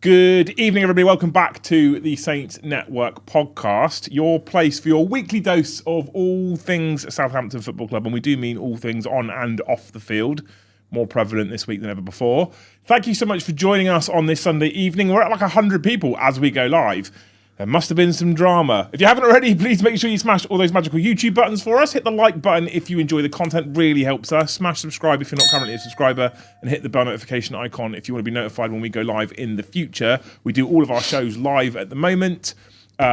Good evening, everybody. Welcome back to the Saints Network podcast, your place for your weekly dose of all things Southampton Football Club. And we do mean all things on and off the field. More prevalent this week than ever before. Thank you so much for joining us on this Sunday evening. We're at like 100 people as we go live. There must have been some drama. If you haven't already, please make sure you smash all those magical YouTube buttons for us. Hit the like button if you enjoy the content, really helps us. Smash subscribe if you're not currently a subscriber, and hit the bell notification icon if you want to be notified when we go live in the future. We do all of our shows live at the moment.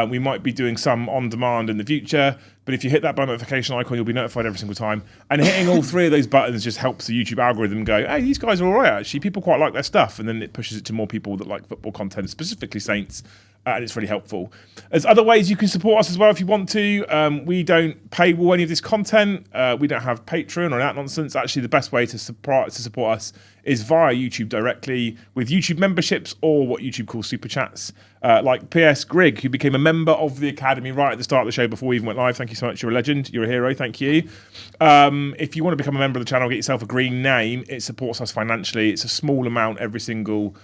We might be doing some on demand in the future, but if you hit that bell notification icon, you'll be notified every single time. And hitting all three of those buttons just helps the YouTube algorithm go, hey, these guys are all right, actually. People quite like their stuff. And then it pushes it to more people that like football content, specifically Saints. And it's really helpful. There's other ways you can support us as well if you want to. We don't paywall any of this content. We don't have Patreon or that nonsense. Actually, the best way to support us is via YouTube directly with YouTube memberships or what YouTube calls super chats. Like P.S. Grigg, who became a member of the Academy right at the start of the show before we even went live. Thank you so much. You're a legend. You're a hero. Thank you. If you want to become a member of the channel, get yourself a green name. It supports us financially. It's a small amount every single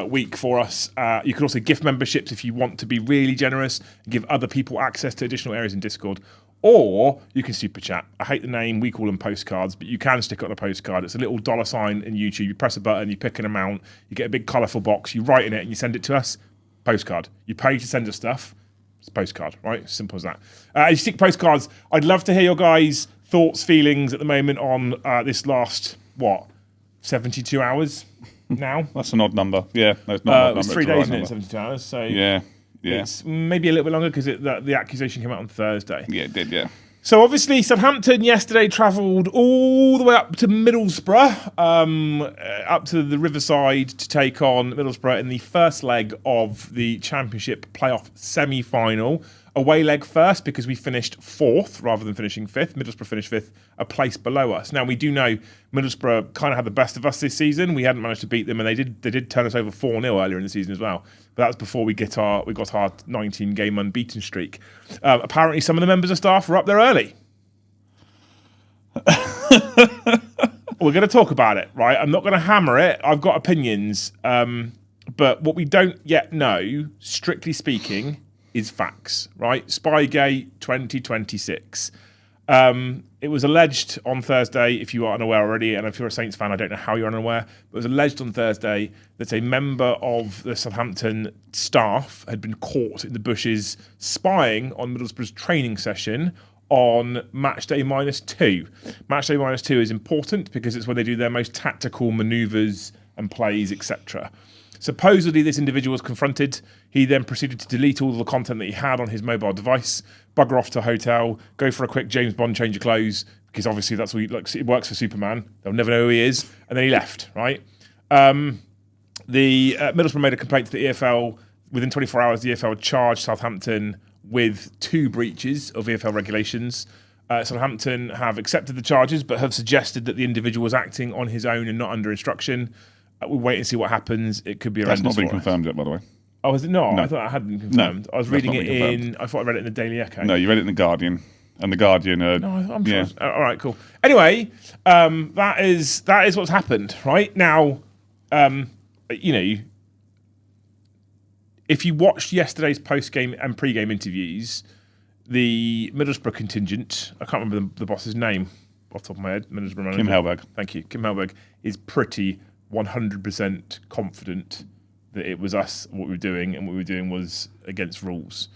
week for us. You can also gift memberships if you want to be really generous and give other people access to additional areas in Discord. Or you can super chat. I hate the name, we call them postcards, but you can stick it on a postcard. It's a little $sign in YouTube. You press a button, you pick an amount, you get a big colourful box, you write in it and you send it to us. Postcard. You pay to send us stuff. It's a postcard, right? Simple as that. You stick postcards. I'd love to hear your guys' thoughts, feelings at the moment on this last, 72 hours now? That's an odd number. Yeah, that's not an odd number. It's 3 days, isn't it? 72 hours. So yeah. It's maybe a little bit longer because the accusation came out on Thursday. Yeah, it did, yeah. So obviously Southampton yesterday travelled all the way up to Middlesbrough, up to the Riverside to take on Middlesbrough in the first leg of the Championship playoff semi-final. Away leg first because we finished 4th rather than finishing 5th. Middlesbrough finished 5th, a place below us. Now, we do know Middlesbrough kind of had the best of us this season. We hadn't managed to beat them, and they did turn us over 4-0 earlier in the season as well. But that was before we got our 19-game unbeaten streak. Apparently, some of the members of staff were up there early. We're going to talk about it, right? I'm not going to hammer it. I've got opinions. But what we don't yet know, strictly speaking, is facts, right? Spygate 2026. It was alleged on Thursday, if you are unaware already, and if you're a Saints fan, I don't know how you're unaware, but it was alleged on Thursday that a member of the Southampton staff had been caught in the bushes spying on Middlesbrough's training session on match day -2. Match day -2 is important because it's when they do their most tactical manoeuvres and plays, etc. Supposedly, this individual was confronted. He then proceeded to delete all the content that he had on his mobile device, bugger off to a hotel, go for a quick James Bond change of clothes, because obviously that's what it works for Superman. They'll never know who he is. And then he left, right? Middlesbrough made a complaint to the EFL. Within 24 hours, the EFL charged Southampton with 2 breaches of EFL regulations. Southampton have accepted the charges, but have suggested that the individual was acting on his own and not under instruction. We'll wait and see what happens. It could be horrendous. That's not been confirmed yet, by the way. Oh, is it not? No. I thought it had been confirmed. No, I was reading it I thought I read it in the Daily Echo. No, you read it in The Guardian. And The Guardian... no, I'm sure. All right, cool. Anyway, that is what's happened, right? Now, if you watched yesterday's post-game and pre-game interviews, the Middlesbrough contingent, I can't remember the boss's name off the top of my head, Middlesbrough manager. Kim Helberg. Thank you. Kim Helberg is pretty 100% confident that it was us, what we were doing, and what we were doing was against rules.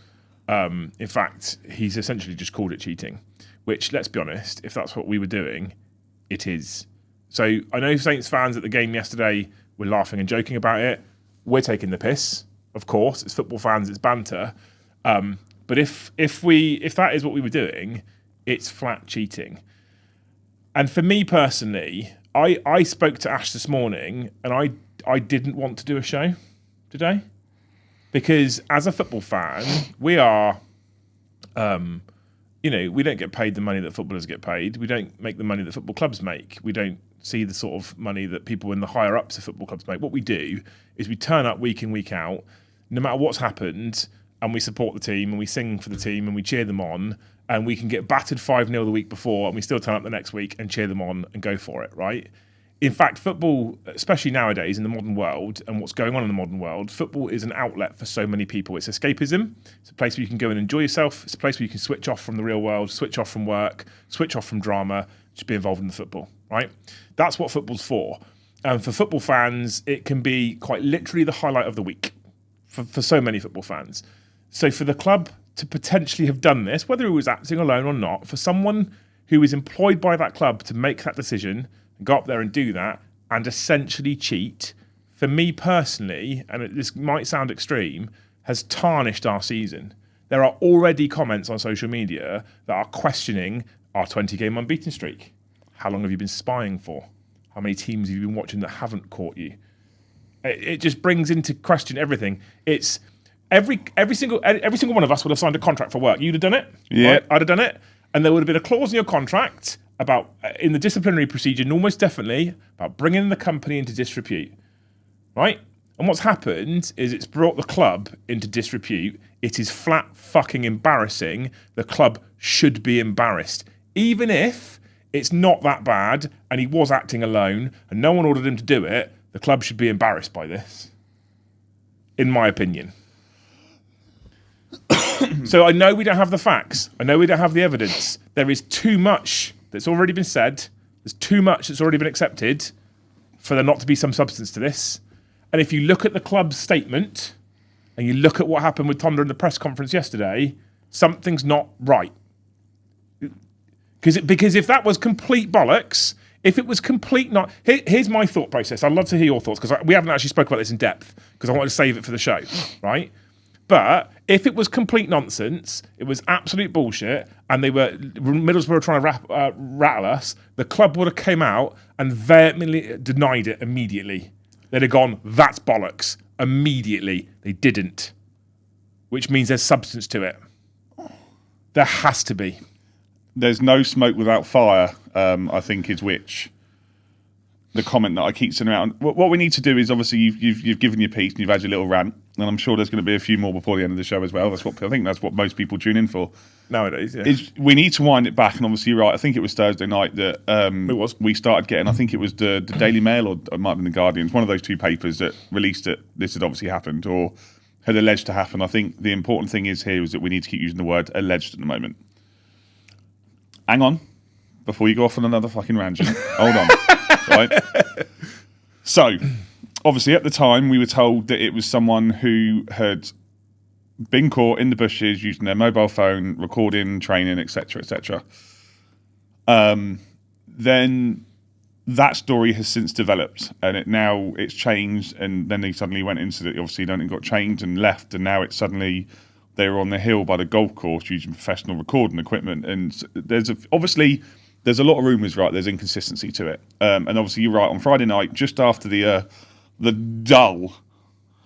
In fact, he's essentially just called it cheating, which, let's be honest, if that's what we were doing, it is. So I know Saints fans at the game yesterday were laughing and joking about it. We're taking the piss, of course. It's football fans, it's banter. But if that is what we were doing, it's flat cheating. And for me personally, I spoke to Ash this morning, and I didn't want to do a show today because as a football fan, we are, we don't get paid the money that footballers get paid. We don't make the money that football clubs make. We don't see the sort of money that people in the higher ups of football clubs make. What we do is we turn up week in, week out, no matter what's happened, and we support the team and we sing for the team and we cheer them on, and we can get battered 5-0 the week before and we still turn up the next week and cheer them on and go for it, right? In fact, football, especially nowadays in the modern world and what's going on in the modern world, football is an outlet for so many people. It's escapism. It's a place where you can go and enjoy yourself. It's a place where you can switch off from the real world, switch off from work, switch off from drama, just be involved in the football, right? That's what football's for. And for football fans, it can be quite literally the highlight of the week for so many football fans. So for the club to potentially have done this, whether it was acting alone or not, for someone who is employed by that club to make that decision, go up there and do that, and essentially cheat, for me personally, and this might sound extreme, has tarnished our season. There are already comments on social media that are questioning our 20-game unbeaten streak. How long have you been spying for? How many teams have you been watching that haven't caught you? It just brings into question everything. It's every single one of us would have signed a contract for work. You'd have done it. Yeah. Right? I'd have done it. And there would have been a clause in your contract about, in the disciplinary procedure, almost definitely, about bringing the company into disrepute, right? And what's happened is it's brought the club into disrepute. It is flat fucking embarrassing. The club should be embarrassed. Even if it's not that bad and he was acting alone and no one ordered him to do it, the club should be embarrassed by this, in my opinion. So I know we don't have the facts. I know we don't have the evidence. There is too much that's already been said. There's too much that's already been accepted for there not to be some substance to this. And if you look at the club's statement and you look at what happened with Tonda in the press conference yesterday, something's not right. Because if that was complete bollocks, if it was complete not... Here's my thought process. I'd love to hear your thoughts because we haven't actually spoke about this in depth because I wanted to save it for the show, right? But if it was complete nonsense, it was absolute bullshit, and Middlesbrough were trying to rattle us, the club would have came out and vehemently denied it immediately. They'd have gone, that's bollocks, immediately. They didn't, which means there's substance to it. There has to be. There's no smoke without fire, I think, is which the comment that I keep sending out. What we need to do is, obviously, you've given your piece and you've had your little rant, and I'm sure there's going to be a few more before the end of the show as well. I think that's what most people tune in for. Nowadays, yeah. We need to wind it back, and obviously you're right. I think it was Thursday night that we started getting, I think it was the Daily Mail or it might have been the Guardian, one of those two papers that released it. This had obviously happened or had alleged to happen. I think the important thing is that we need to keep using the word alleged at the moment. Hang on, before you go off on another fucking rant. Hold on, right? So, obviously at the time we were told that it was someone who had been caught in the bushes using their mobile phone, recording, training, etc., etc. Then that story has since developed, and it's changed. And then they suddenly went into it. Obviously, then it got changed and left, and now it's suddenly they were on the hill by the golf course using professional recording equipment. And there's a lot of rumours, right? There's inconsistency to it, and obviously you're right. On Friday night, just after the dull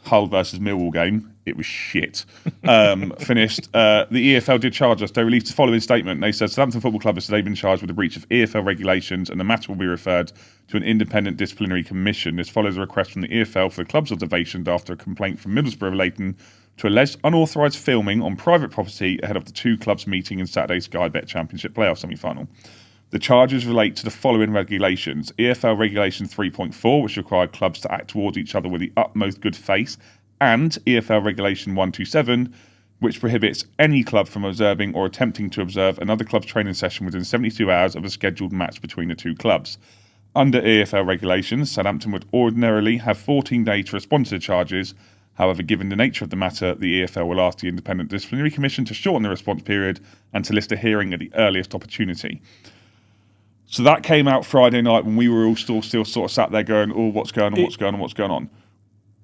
Hull versus Millwall game, it was shit. Finished. The EFL did charge us. They released the following statement. They said Southampton Football Club has today been charged with a breach of EFL regulations, and the matter will be referred to an independent disciplinary commission. This follows a request from the EFL for the club's observation after a complaint from Middlesbrough relating to alleged unauthorised filming on private property ahead of the two clubs meeting in Saturday's Sky Bet Championship playoff semi-final. The charges relate to the following regulations. EFL Regulation 3.4, which required clubs to act towards each other with the utmost good faith, and EFL Regulation 127, which prohibits any club from observing or attempting to observe another club's training session within 72 hours of a scheduled match between the two clubs. Under EFL regulations, Southampton would ordinarily have 14 days to respond to the charges. However, given the nature of the matter, the EFL will ask the Independent Disciplinary Commission to shorten the response period and to list a hearing at the earliest opportunity. So that came out Friday night when we were all still sort of sat there going, oh, what's going on?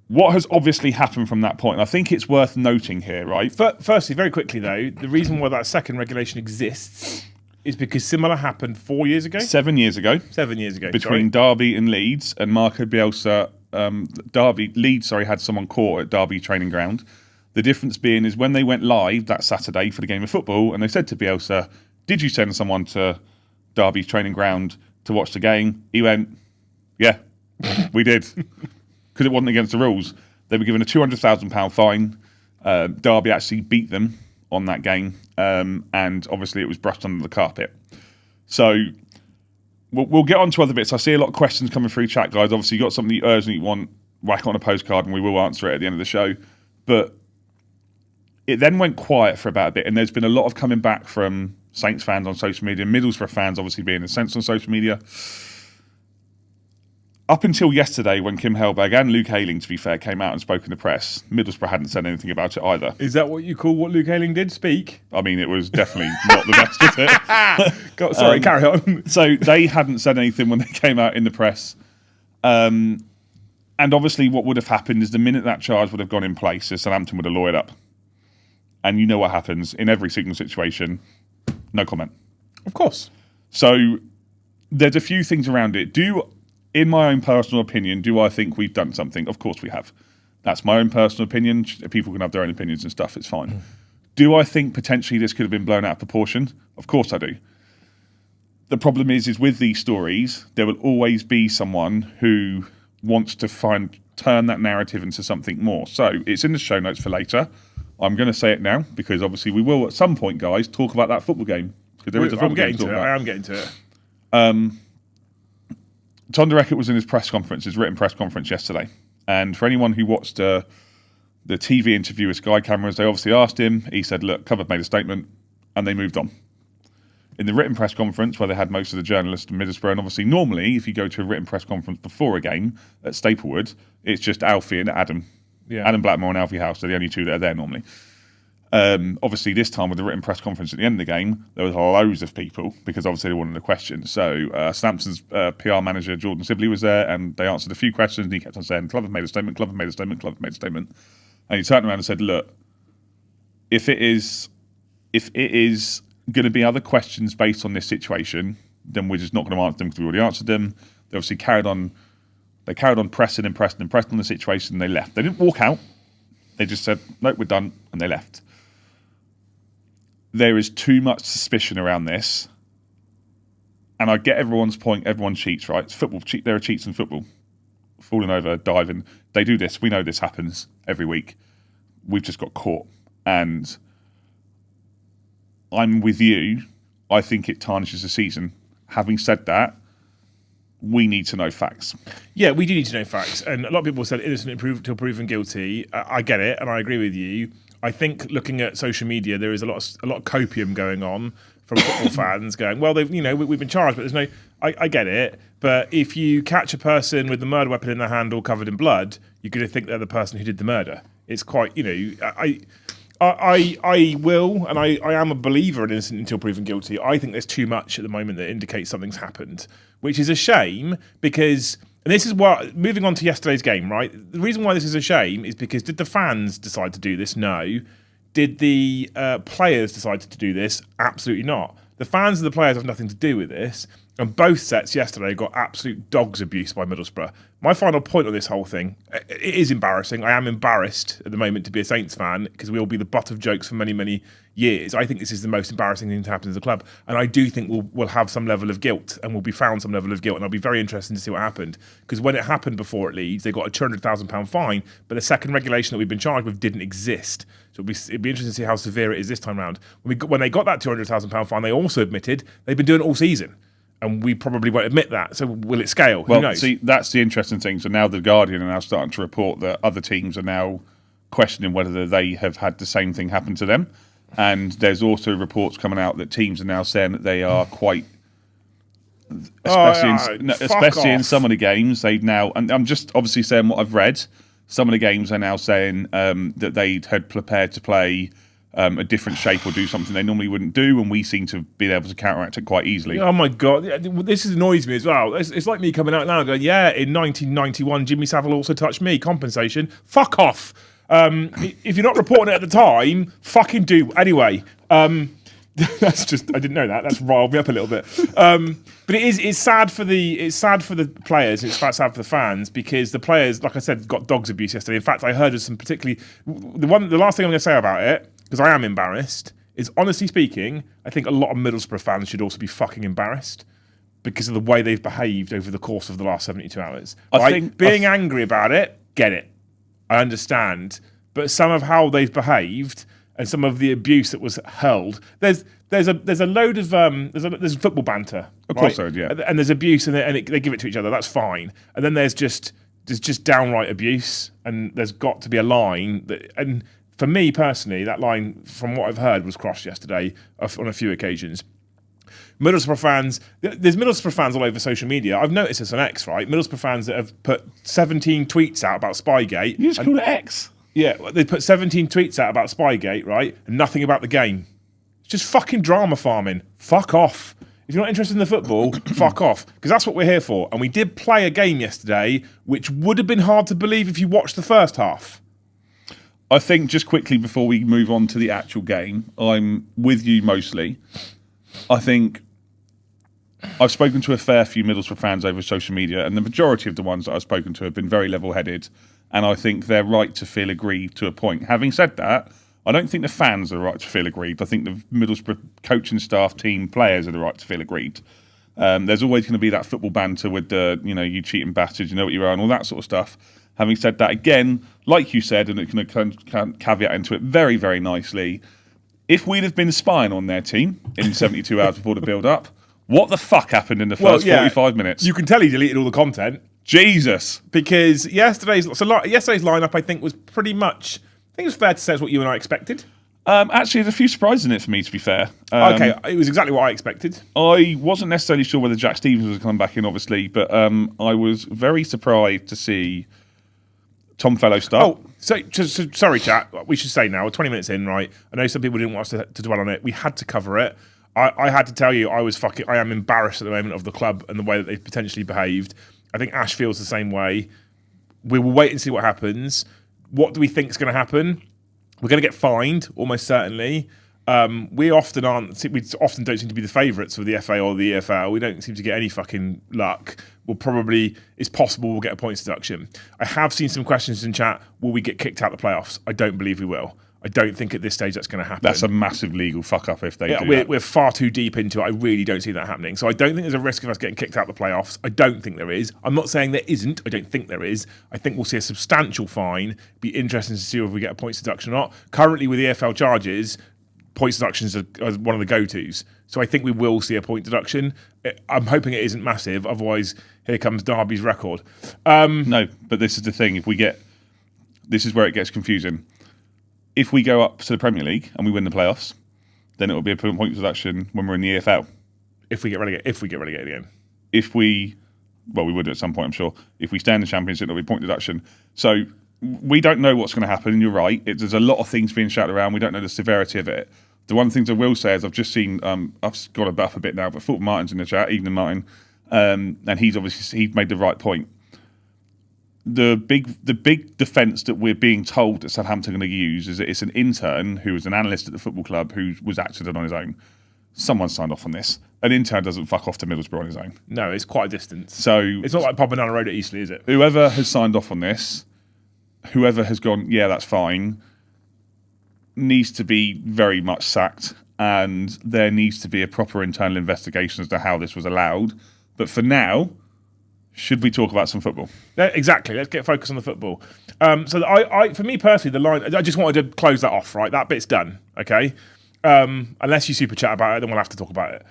What has obviously happened from that point? I think it's worth noting here, right? Firstly, very quickly though, the reason why that second regulation exists is because similar happened 4 years ago? 7 years ago. 7 years ago, between Derby and Leeds, and Marco Bielsa, Leeds had someone caught at Derby training ground. The difference being is when they went live that Saturday for the game of football, and they said to Bielsa, did you send someone to Derby's training ground to watch the game? He went, yeah, we did. Because it wasn't against the rules. They were given a £200,000 fine. Derby actually beat them on that game. And obviously it was brushed under the carpet. So we'll get on to other bits. I see a lot of questions coming through chat, guys. Obviously, you got something you urgently want, whack on a postcard, and we will answer it at the end of the show. But it then went quiet for about a bit, and there's been a lot of coming back from Saints fans on social media, Middlesbrough fans obviously being incensed on social media. Up until yesterday, when Kim Hellberg and Luke Ayling, to be fair, came out and spoke in the press, Middlesbrough hadn't said anything about it either. Is that what you call what Luke Ayling did? Speak? I mean, it was definitely not the best, was it? Sorry, carry on. So they hadn't said anything when they came out in the press. And obviously what would have happened is the minute that charge would have gone in place, Southampton would have lawyered up. And you know what happens in every single situation. No comment. Of course. So there's a few things around it. In my own personal opinion, do I think we've done something? Of course we have. That's my own personal opinion. People can have their own opinions and stuff. It's fine. Do I think potentially this could have been blown out of proportion? Of course I do. The problem is with these stories, there will always be someone who wants to turn that narrative into something more. So it's in the show notes for later. I'm going to say it now because obviously we will at some point, guys, talk about that football game. Because there is a football game to talk about. I am getting to it. Tom Dereckett was in his press conference, his written press conference yesterday. And for anyone who watched the TV interview with Sky Cameras, they obviously asked him. He said, look, Covert made a statement, and they moved on. In the written press conference, where they had most of the journalists in Middlesbrough, and obviously normally, if you go to a written press conference before a game at Staplewood, it's just Alfie and Adam. Yeah. Adam Blackmore and Alfie House are the only two that are there normally. Obviously, this time with the written press conference at the end of the game, there was loads of people because obviously they wanted a question. So Southampton's PR manager, Jordan Sibley, was there and they answered a few questions and he kept on saying, club have made a statement, club have made a statement, club have made a statement. And he turned around and said, look, if it is going to be other questions based on this situation, then we're just not going to answer them because we already answered them. They obviously carried on pressing on the situation and they left. They didn't walk out. They just said, no, we're done, and they left. There is too much suspicion around this. And I get everyone's point. Everyone cheats, right? It's football. There are cheats in football. Falling over, diving. They do this. We know this happens every week. We've just got caught. And I'm with you. I think it tarnishes the season. Having said that, we need to know facts. Yeah, we do need to know facts. And a lot of people said innocent until proven guilty. I get it, and I agree with you. I think looking at social media, there is a lot of copium going on from football fans going, well, we've been charged, but there's no. I get it, but if you catch a person with the murder weapon in their hand all covered in blood, you're going to think they're the person who did the murder. It's quite, I will, and I am a believer in innocent until proven guilty. I think there's too much at the moment that indicates something's happened, which is a shame because, and this is what, moving on to yesterday's game, right? The reason why this is a shame is because did the fans decide to do this? No. Did the players decide to do this? Absolutely not. The fans and the players have nothing to do with this. And both sets yesterday got absolute dog's abuse by Middlesbrough. My final point on this whole thing, it is embarrassing. I am embarrassed at the moment to be a Saints fan because we will be the butt of jokes for many, many years. I think this is the most embarrassing thing to happen to the club. And I do think we'll have some level of guilt and we'll be found some level of guilt. And I'll be very interested to see what happened. Because when it happened before at Leeds, they got a £200,000 fine, but the second regulation that we've been charged with didn't exist. So it'd be interesting to see how severe it is this time round. When they got that £200,000 fine, they also admitted they've been doing it all season. And we probably won't admit that. So will it scale? Who knows? See, that's the interesting thing. So now the Guardian are now starting to report that other teams are now questioning whether they have had the same thing happen to them. And there's also reports coming out that teams are now saying that they are quite, especially in some of the games, they've now, and I'm just obviously saying what I've read, some of the games are now saying that they had prepared to play a different shape or do something they normally wouldn't do, and we seem to be able to counteract it quite easily. Oh my God, this annoys me as well. It's like me coming out now and going, yeah, in 1991, Jimmy Savile also touched me. Compensation. Fuck off. If you're not reporting it at the time, fucking do. Anyway, that's just, I didn't know that. That's riled me up a little bit. But it's sad for the players. It's sad for the fans because the players, like I said, got dogs abuse yesterday. In fact, I heard of some particularly the last thing I'm going to say about it, because I am embarrassed, is honestly speaking, I think a lot of Middlesbrough fans should also be fucking embarrassed because of the way they've behaved over the course of the last 72 hours. I think being angry about it, get it. I understand. But some of how they've behaved and some of the abuse that was hurled. There's a load of there's football banter. Of course, yeah. And there's abuse, and they give it to each other. That's fine. And then there's just downright abuse, and there's got to be a line that. And for me personally, that line, from what I've heard, was crossed yesterday on a few occasions. Middlesbrough fans, there's Middlesbrough fans all over social media. I've noticed this on X, right? Middlesbrough fans that have put 17 tweets out about Spygate. You just call it X? Yeah, they put 17 tweets out about Spygate, right? And nothing about the game. It's just fucking drama farming. Fuck off. If you're not interested in the football, fuck off. Because that's what we're here for. And we did play a game yesterday, which would have been hard to believe if you watched the first half. I think, just quickly before we move on to the actual game, I'm with you mostly. I think I've spoken to a fair few Middlesbrough fans over social media, and the majority of the ones that I've spoken to have been very level-headed, and I think they're right to feel aggrieved to a point. Having said that, I don't think the fans are right to feel aggrieved. I think the Middlesbrough coaching staff, team, players are the right to feel aggrieved. There's always going to be that football banter with the, you cheating bastards, you know what you are, and all that sort of stuff. Having said that, again, like you said, and it can caveat into it very, very nicely, if we'd have been spying on their team in 72 hours before the build-up, what the fuck happened in the first 45 minutes? You can tell he deleted all the content. Jesus. Because yesterday's lineup, I think, was pretty much, I think it's fair to say it's what you and I expected. Actually, there's a few surprises in it for me, to be fair. Okay, it was exactly what I expected. I wasn't necessarily sure whether Jack Stevens was coming back in, obviously, but I was very surprised to see Tom Fellow start. Oh, so sorry, chat. We should say now, we're 20 minutes in, right? I know some people didn't want us to dwell on it. We had to cover it. I had to tell you, I am embarrassed at the moment of the club and the way that they've potentially behaved. I think Ash feels the same way. We will wait and see what happens. What do we think is going to happen? We're going to get fined, almost certainly. We often don't seem to be the favourites of the FA or the EFL. We don't seem to get any fucking luck. It's possible we'll get a points deduction. I have seen some questions in chat. Will we get kicked out of the playoffs? I don't believe we will. I don't think at this stage that's going to happen. That's a massive legal fuck up if they do that. We're far too deep into it. I really don't see that happening. So I don't think there's a risk of us getting kicked out of the playoffs. I don't think there is. I'm not saying there isn't. I don't think there is. I think we'll see a substantial fine. Be interesting to see if we get a points deduction or not. Currently with the EFL charges, points deductions are one of the go-tos. So I think we will see a point deduction. I'm hoping it isn't massive. Otherwise, here comes Derby's record. No, but this is the thing. This is where it gets confusing. If we go up to the Premier League and we win the playoffs, then it will be a point deduction when we're in the EFL. If we get relegated again. We would at some point, I'm sure. If we stay in the Championship, it'll be a point deduction. So we don't know what's going to happen, and you're right. There's a lot of things being shouted around. We don't know the severity of it. The one thing I will say is I've just seen, I've got it up a bit now, but Fulton Martin's in the chat, Evening Martin, and he's made the right point. The big defence that we're being told that Southampton are going to use is that it's an intern who was an analyst at the football club who was accident on his own. Someone signed off on this. An intern doesn't fuck off to Middlesbrough on his own. No, it's quite a distance. So it's not like popping down a road at Eastleigh, is it? Whoever has signed off on this, whoever has gone, yeah, that's fine, needs to be very much sacked, and there needs to be a proper internal investigation as to how this was allowed. But for now, should we talk about some football? Yeah, exactly. Let's get focused on the football. For me personally, the line, I just wanted to close that off, right? That bit's done, okay? Unless you super chat about it, then we'll have to talk about it.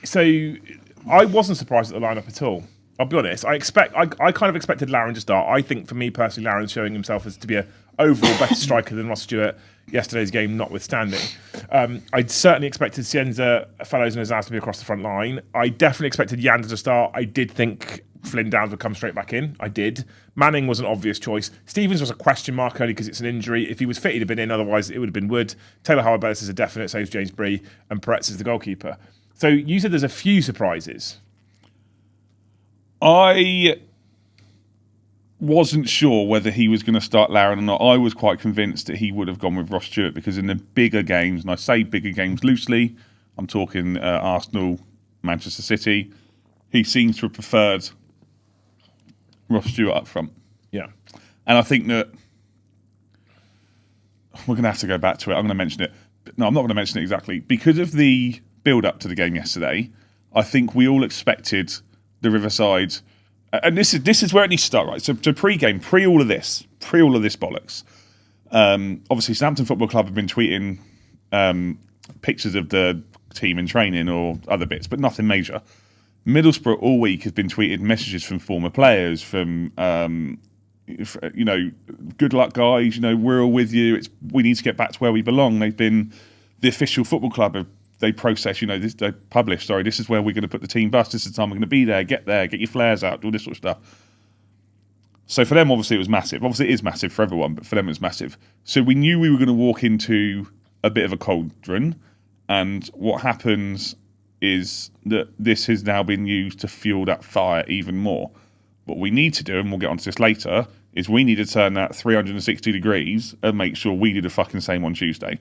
So I wasn't surprised at the lineup at all. I'll be honest. I kind of expected Larin to start. I think for me personally, Larin's showing himself as to be a overall better striker than Ross Stewart. Yesterday's game notwithstanding. I'd certainly expected Cienza, Fellows and Azaz to be across the front line. I definitely expected Yanda to start. I did think Flynn Downs would come straight back in. I did. Manning was an obvious choice. Stevens was a question mark only because it's an injury. If he was fit, he'd have been in. Otherwise, it would have been Wood. Taylor Howard-Bellis is a definite, so is James Bree, and Peretz is the goalkeeper. So you said there's a few surprises. I wasn't sure whether he was going to start Larin or not. I was quite convinced that he would have gone with Ross Stewart because in the bigger games, and I say bigger games loosely, I'm talking Arsenal, Manchester City, he seems to have preferred Ross Stewart up front. Yeah. And I think that we're going to have to go back to it. I'm going to mention it. No, I'm not going to mention it exactly. Because of the build-up to the game yesterday, I think we all expected the Riverside... And this is where it needs to start, right? So pre-game, pre all of this bollocks, Obviously, Southampton Football Club have been tweeting pictures of the team in training or other bits, but nothing major. Middlesbrough all week has been tweeting messages from former players, from good luck, guys. We're all with you. We need to get back to where we belong. They've been the official football club. They process. They publish. Sorry, this is where we're going to put the team bus. This is the time we're going to be there. Get there. Get your flares out. All this sort of stuff. So for them, obviously, it was massive. Obviously, it is massive for everyone, but for them, it was massive. So we knew we were going to walk into a bit of a cauldron, and what happens is that this has now been used to fuel that fire even more. What we need to do, and we'll get onto this later, is we need to turn that 360 degrees and make sure we do the fucking same on Tuesday.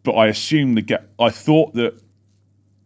But I thought that,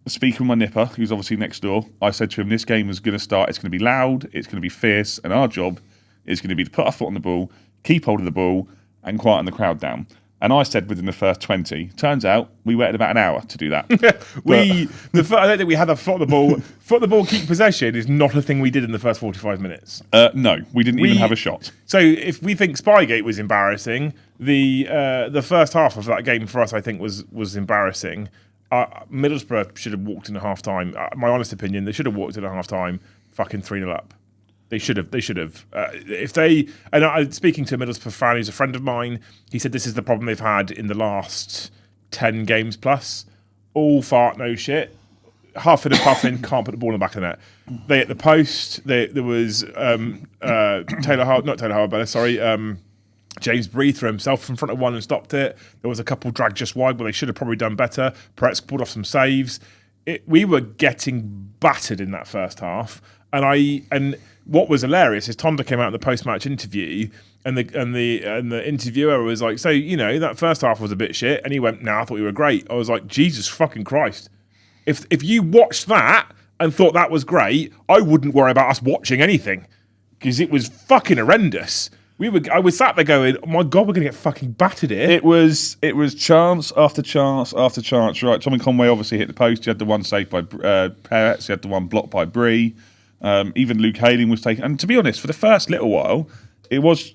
speaking with my nipper, who's obviously next door, I said to him, this game is going to start, it's going to be loud, it's going to be fierce, and our job is going to be to put our foot on the ball, keep hold of the ball, and quieten the crowd down. And I said within the first 20. Turns out we waited about an hour to do that. I don't think we had a foot on the ball. Foot on the ball, keep possession is not a thing we did in the first 45 minutes. No, we didn't even have a shot. So if we think Spygate was embarrassing, the first half of that game for us, I think, was embarrassing. Middlesbrough should have walked in at half time. My honest opinion, they should have walked in at half time, fucking 3-0 up. They should have. Speaking to a Middlesbrough fan who's a friend of mine, he said this is the problem they've had in the last 10 games plus. All fart, no shit. Huffing and puffing, can't put the ball in the back of the net. They hit the post. There was James Bree threw himself in front of one and stopped it. There was a couple dragged just wide, but they should have probably done better. Peretz pulled off some saves. We were getting battered in that first half, and what was hilarious is Tonda came out in the post-match interview, and the interviewer was like, "So that first half was a bit shit," and he went, "No, I thought we were great." I was like, "Jesus fucking Christ! If you watched that and thought that was great, I wouldn't worry about us watching anything because it was fucking horrendous." I was sat there going, oh my God, we're going to get fucking battered here. It was chance after chance after chance. Right, Tommy Conway obviously hit the post. He had the one saved by Peretz. He had the one blocked by Bree. Even Luke Hayling was taken. And to be honest, for the first little while, it was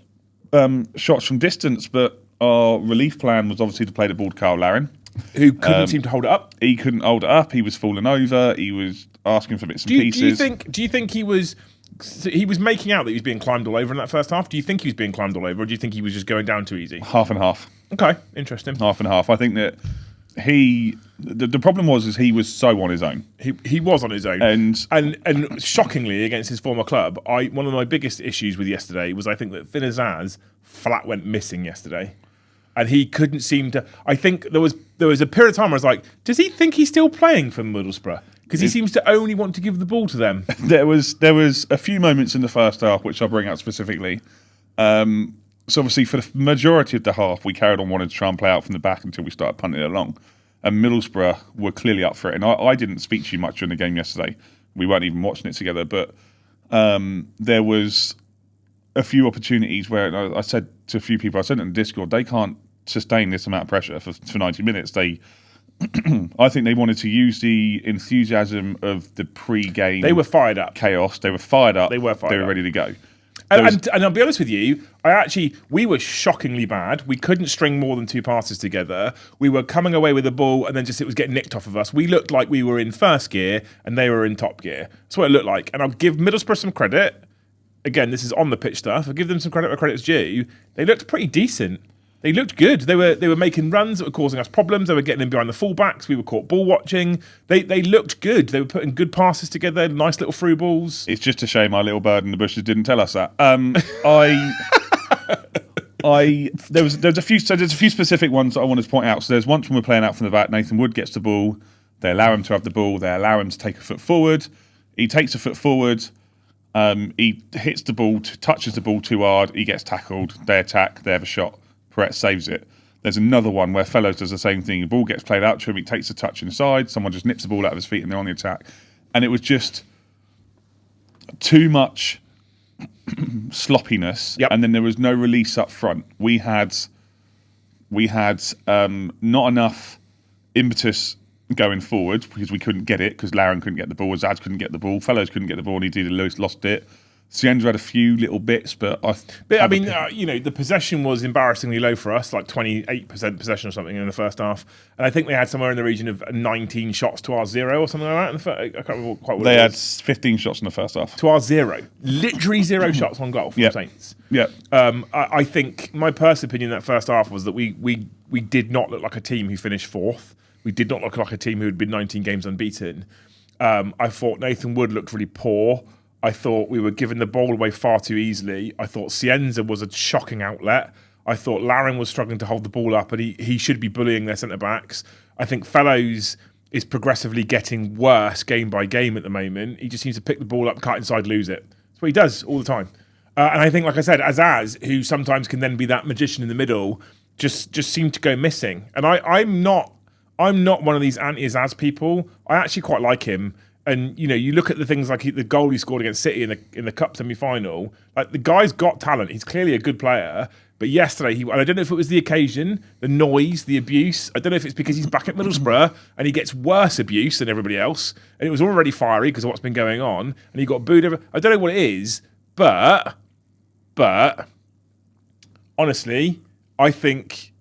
shots from distance, but our relief plan was obviously to play the ball to Carl Larin. Who couldn't seem to hold it up. He couldn't hold it up. He was falling over. He was asking for bits and pieces. Do you think he was making out that he was being climbed all over in that first half? Do you think he was being climbed all over, or do you think he was just going down too easy? Half and half. Okay, interesting. Half and half. I think that the problem was he was so on his own. He was on his own, and shockingly against his former club. One of my biggest issues with yesterday was I think that Finn Azaz flat went missing yesterday, and he couldn't seem to. I think there was a period of time where I was like, does he think he's still playing for Middlesbrough? Because he seems to only want to give the ball to them. There was a few moments in the first half which I'll bring out specifically. So obviously for the majority of the half, we carried on wanting to try and play out from the back until we started punting it along. And Middlesbrough were clearly up for it. And I didn't speak to you much during the game yesterday. We weren't even watching it together. But there was a few opportunities where I said to a few people, I said in Discord, they can't sustain this amount of pressure for 90 minutes. I think they wanted to use the enthusiasm of the pre-game. They were fired up. Chaos. They were fired up. They were ready to go. And I'll be honest with you, we were shockingly bad. We couldn't string more than two passes together. We were coming away with the ball and then it was getting nicked off of us. We looked like we were in first gear and they were in top gear. That's what it looked like. And I'll give Middlesbrough some credit. Again, this is on the pitch stuff. I'll give them some credit where credit's due. They looked pretty decent. They looked good. They were making runs that were causing us problems. They were getting in behind the fullbacks. We were caught ball watching. They looked good. They were putting good passes together, nice little through balls. It's just a shame our little bird in the bushes didn't tell us that. There's a few specific ones that I wanted to point out. So there's once when we're playing out from the back, Nathan Wood gets the ball. They allow him to have the ball. They allow him to take a foot forward. He takes a foot forward. He hits the ball, touches the ball too hard. He gets tackled. They attack. They have a shot. Peretz saves it. There's another one where Fellows does the same thing. The ball gets played out to him. He takes a touch inside. Someone just nips the ball out of his feet and they're on the attack. And it was just too much sloppiness. Yep. And then there was no release up front. We had not enough impetus going forward because we couldn't get it because Larin couldn't get the ball. Zaz couldn't get the ball. Fellows couldn't get the ball and he lost it. Cienza had a few little bits, but I mean, the possession was embarrassingly low for us, like 28% possession or something in the first half. And I think they had somewhere in the region of 19 shots to our 0 or something like that. I can't remember quite what they it had was. 15 shots in the first half. To our 0. Literally 0 shots on goal from Saints. Yeah. I think my personal opinion in that first half was that we did not look like a team who finished 4th. We did not look like a team who had been 19 games unbeaten. I thought Nathan Wood looked really poor. I thought we were giving the ball away far too easily. I thought Cienza was a shocking outlet. I thought Larin was struggling to hold the ball up, and he should be bullying their centre-backs. I think Fellows is progressively getting worse game by game at the moment. He just seems to pick the ball up, cut inside, lose it. That's what he does all the time. And I think, like I said, Azaz, who sometimes can then be that magician in the middle, just seemed to go missing. And I'm not one of these anti-Azaz people. I actually quite like him. And you look at the things like the goal he scored against City in the cup semi-final. Like, the guy's got talent. He's clearly a good player. But yesterday, and I don't know if it was the occasion, the noise, the abuse. I don't know if it's because he's back at Middlesbrough and he gets worse abuse than everybody else. And it was already fiery because of what's been going on. And he got booed. I don't know what it is, but honestly, I think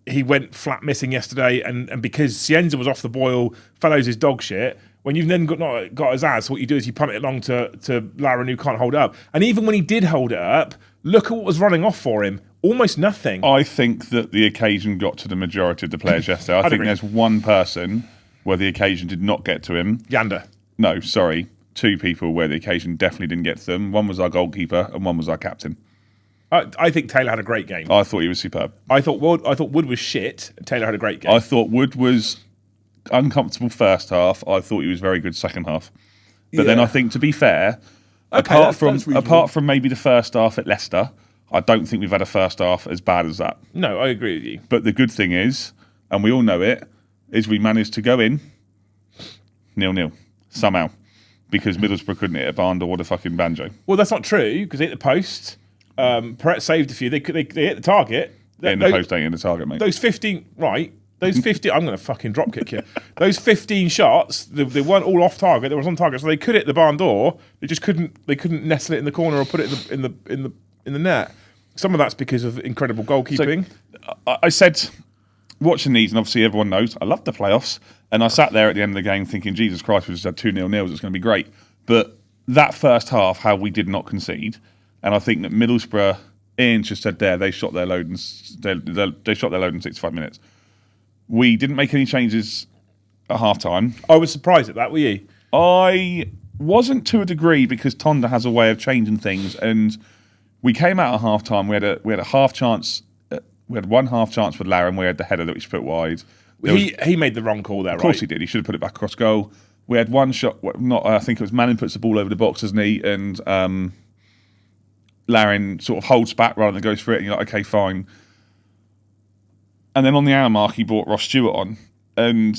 he went flat missing yesterday. And because Cienza was off the boil, Fellows is dog shit. When you've then got Azaz, what you do is you punt it along to Larin, who can't hold it up. And even when he did hold it up, look at what was running off for him. Almost nothing. I think that the occasion got to the majority of the players yesterday. I think there's one person where the occasion did not get to him. Yander. No, sorry. 2 people where the occasion definitely didn't get to them. One was our goalkeeper and one was our captain. I think Taylor had a great game. I thought he was superb. I thought Wood was shit. Taylor had a great game. I thought Wood was uncomfortable first half. I thought he was very good second half. But then I think, to be fair, apart from maybe the first half at Leicester, I don't think we've had a first half as bad as that. No, I agree with you. But the good thing is, and we all know it, is we managed to go in 0-0 somehow, because Middlesbrough couldn't hit a barn door with a fucking banjo. Well, that's not true, because they hit the post. Perret saved a few. They hit the target. Hitting the post ain't in the target, mate. Those 15, right? Those 15, I'm going to fucking drop kick here. Those 15 shots, they weren't all off target. They were on target, so they could hit the barn door. They just couldn't. They couldn't nestle it in the corner or put it in the net. Some of that's because of incredible goalkeeping. So, I said, watching these, and obviously everyone knows, I love the playoffs. And I sat there at the end of the game thinking, Jesus Christ, we just had 2-0 nils. It's going to be great. But that first half, how we did not concede, and I think that Middlesbrough, Ian just said there, they shot their load in 65 minutes. We didn't make any changes at half-time. I was surprised at that, were you? I wasn't, to a degree, because Tonda has a way of changing things. And we came out at half-time. We had a half chance. We had one half chance with Larin. We had the header that we put wide. He made the wrong call there, right? Of course he did. He should have put it back across goal. We had one shot. I think it was Manning puts the ball over the box, doesn't he? And Larin sort of holds back rather than goes for it. And you're like, okay, fine. And then on the hour mark, he brought Ross Stewart on. And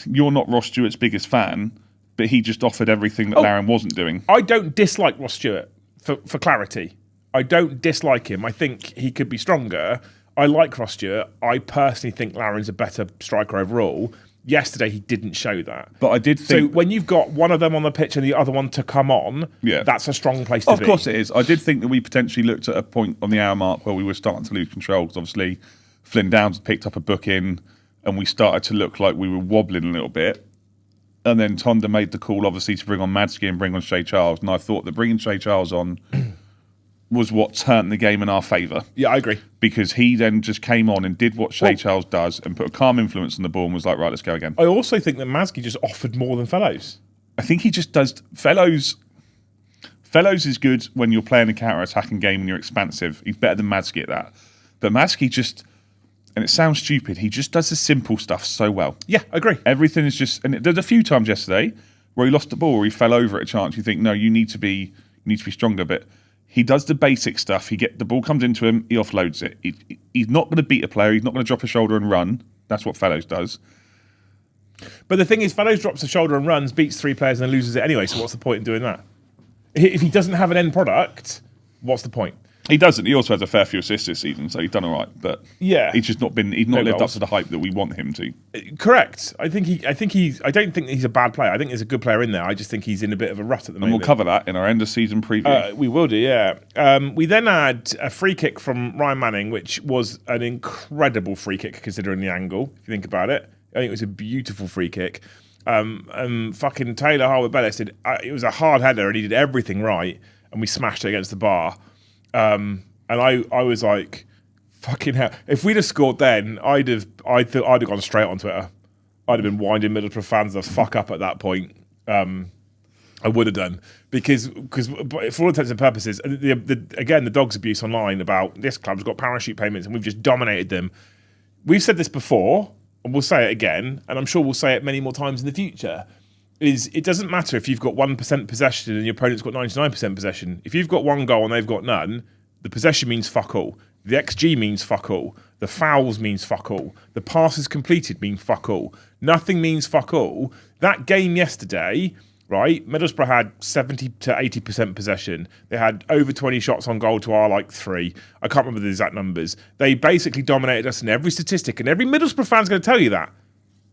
you're not Ross Stewart's biggest fan, but he just offered everything that Larin wasn't doing. I don't dislike Ross Stewart, for clarity. I don't dislike him. I think he could be stronger. I like Ross Stewart. I personally think Larin's a better striker overall. Yesterday, he didn't show that. But I did think... So when you've got one of them on the pitch and the other one to come on, that's a strong place to be. Of course it is. I did think that we potentially looked at a point on the hour mark where we were starting to lose control, because obviously Flynn Downs picked up a booking and we started to look like we were wobbling a little bit. And then Tonda made the call, obviously, to bring on Madsky and bring on Shay Charles. And I thought that bringing Shay Charles on was what turned the game in our favour. Yeah, I agree. Because he then just came on and did what Shay Charles does and put a calm influence on the ball and was like, right, let's go again. I also think that Madsky just offered more than Fellows. I think he just does... Fellows is good when you're playing a counter-attacking game and you're expansive. He's better than Madsky at that. But Madsky just... And it sounds stupid, he just does the simple stuff so well. Yeah, I agree. Everything is just... And there's a few times yesterday where he lost the ball, where he fell over at a chance. You think, no, you need to be stronger. But he does the basic stuff. The ball comes into him, he offloads it. He's not going to beat a player. He's not going to drop a shoulder and run. That's what Fellows does. But the thing is, Fellows drops a shoulder and runs, beats 3 players and then loses it anyway. So what's the point in doing that? If he doesn't have an end product, what's the point? He doesn't. He also has a fair few assists this season, so he's done all right. But Yeah. he's just not been. He's not lived up to the hype that we want him to. Correct. I don't think he's a bad player. I think there's a good player in there. I just think he's in a bit of a rut at the moment. And we'll cover that in our end of season preview. We will do, yeah. We then had a free kick from Ryan Manning, which was an incredible free kick considering the angle, if you think about it. I think it was a beautiful free kick. Fucking Taylor Harwood-Bellis did. It was a hard header, and he did everything right, and we smashed it against the bar. And I was like, fucking hell! If we'd have scored then, I'd have gone straight on Twitter. I'd have been winding Middlesbrough fans the fuck up at that point. I would have done because for all intents and purposes, again the dog's abuse online about this club's got parachute payments and we've just dominated them. We've said this before, and we'll say it again, and I'm sure we'll say it many more times in the future. It doesn't matter if you've got 1% possession and your opponent's got 99% possession. If you've got one goal and they've got none, the possession means fuck all. The XG means fuck all. The fouls means fuck all. The passes completed mean fuck all. Nothing means fuck all. That game yesterday, right, Middlesbrough had 70 to 80% possession. They had over 20 shots on goal to our 3. I can't remember the exact numbers. They basically dominated us in every statistic, and every Middlesbrough fan's going to tell you that.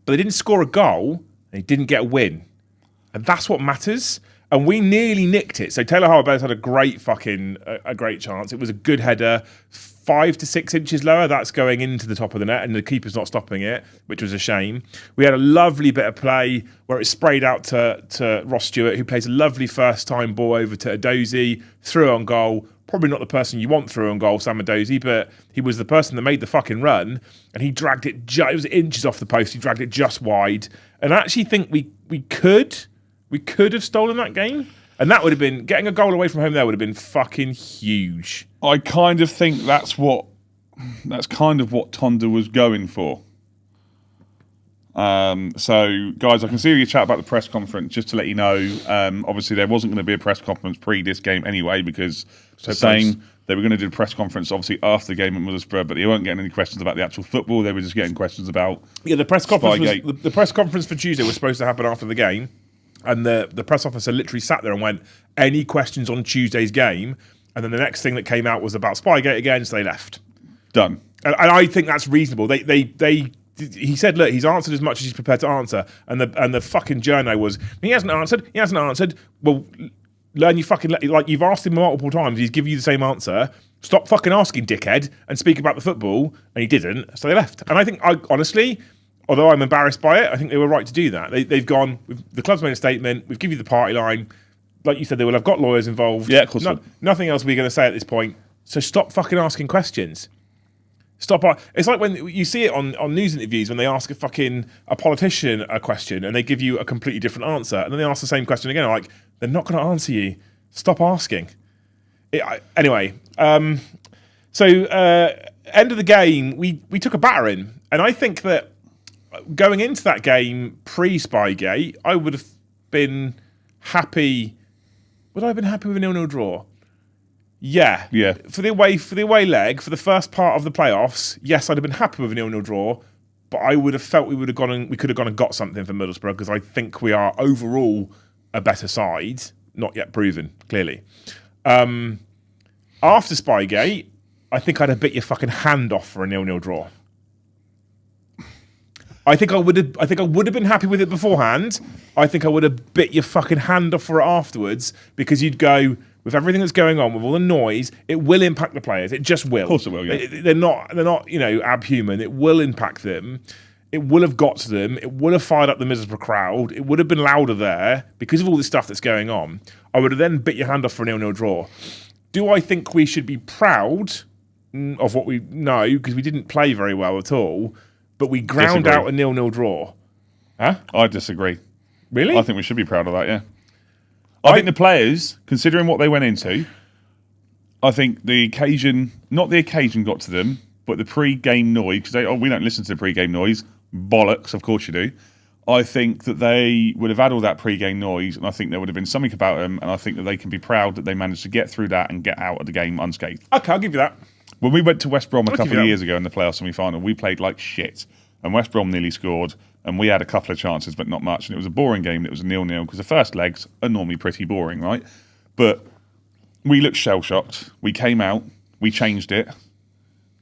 But they didn't score a goal, and they didn't get a win. And that's what matters. And we nearly nicked it. So Taylor Harwood-Bellis had a great chance. It was a good header, 5 to 6 inches lower. That's going into the top of the net, and the keeper's not stopping it, which was a shame. We had a lovely bit of play where it sprayed out to Ross Stewart, who plays a lovely first-time ball over to Edozie, threw on goal. Probably not the person you want through on goal, Sam Edozie, but he was the person that made the fucking run, and he dragged it. It was inches off the post. He dragged it just wide, and I actually think we could have stolen that game, and that would have been getting a goal away from home. There would have been fucking huge. I kind of think that's kind of what Tonda was going for. So, guys, I can see you chat about the press conference. Just to let you know, obviously there wasn't going to be a press conference pre this game anyway, because they were going to do a press conference obviously after the game at Middlesbrough, but they weren't getting any questions about the actual football. They were just getting questions about the press conference. Spygate. The press conference for Tuesday was supposed to happen after the game, and the press officer literally sat there and went, "Any questions on Tuesday's game?" And then the next thing that came out was about Spygate again, so they left. Done. And I think that's reasonable. He said, look, he's answered as much as he's prepared to answer, and the fucking journo was, he hasn't answered. Well, learn you fucking, you've asked him multiple times, he's given you the same answer. Stop fucking asking, dickhead, and speak about the football. And he didn't, so they left. And I think, honestly, although I'm embarrassed by it, I think they were right to do that. They've gone, the club's made a statement, we've given you the party line. Like you said, they will have got lawyers involved. Yeah, of course. Nothing else we're going to say at this point. So stop fucking asking questions. It's like when you see it on news interviews when they ask a politician a question and they give you a completely different answer, and then they ask the same question again. Like, they're not going to answer you. Stop asking. Anyway, so end of the game, we took a battering, and I think that going into that game pre-Spygate, I would have been happy. Would I have been happy with a 0-0 draw? Yeah. For the away leg, for the first part of the playoffs, yes, I'd have been happy with a 0-0 draw, but I would have felt we could have gone and got something for Middlesbrough, because I think we are overall a better side, not yet proven, clearly. After Spygate, I think I'd have bit your fucking hand off for a 0-0 draw. I think I would have been happy with it beforehand. I think I would have bit your fucking hand off for it afterwards, because you'd go, with everything that's going on, with all the noise, it will impact the players. It just will. Of course it will, yeah. They're not abhuman. It will impact them. It will have got to them. It will have fired up the Middlesbrough crowd. It would have been louder there because of all this stuff that's going on. I would have then bit your hand off for a 0-0 draw. Do I think we should be proud of what we know? Because we didn't play very well at all, but we ground out a 0-0 draw. Huh? I disagree. Really? I think we should be proud of that, yeah. I think the players, considering what they went into, I think not the occasion got to them, but the pre-game noise, because we don't listen to the pre-game noise. Bollocks, of course you do. I think that they would have had all that pre-game noise, and I think there would have been something about them, and I think that they can be proud that they managed to get through that and get out of the game unscathed. Okay, I'll give you that. When we went to West Brom a couple of years ago in the playoff semi-final, we played like shit, and West Brom nearly scored, and we had a couple of chances, but not much, and it was a boring game. It was a 0-0, because the first legs are normally pretty boring, right? But we looked shell-shocked. We came out, We changed it.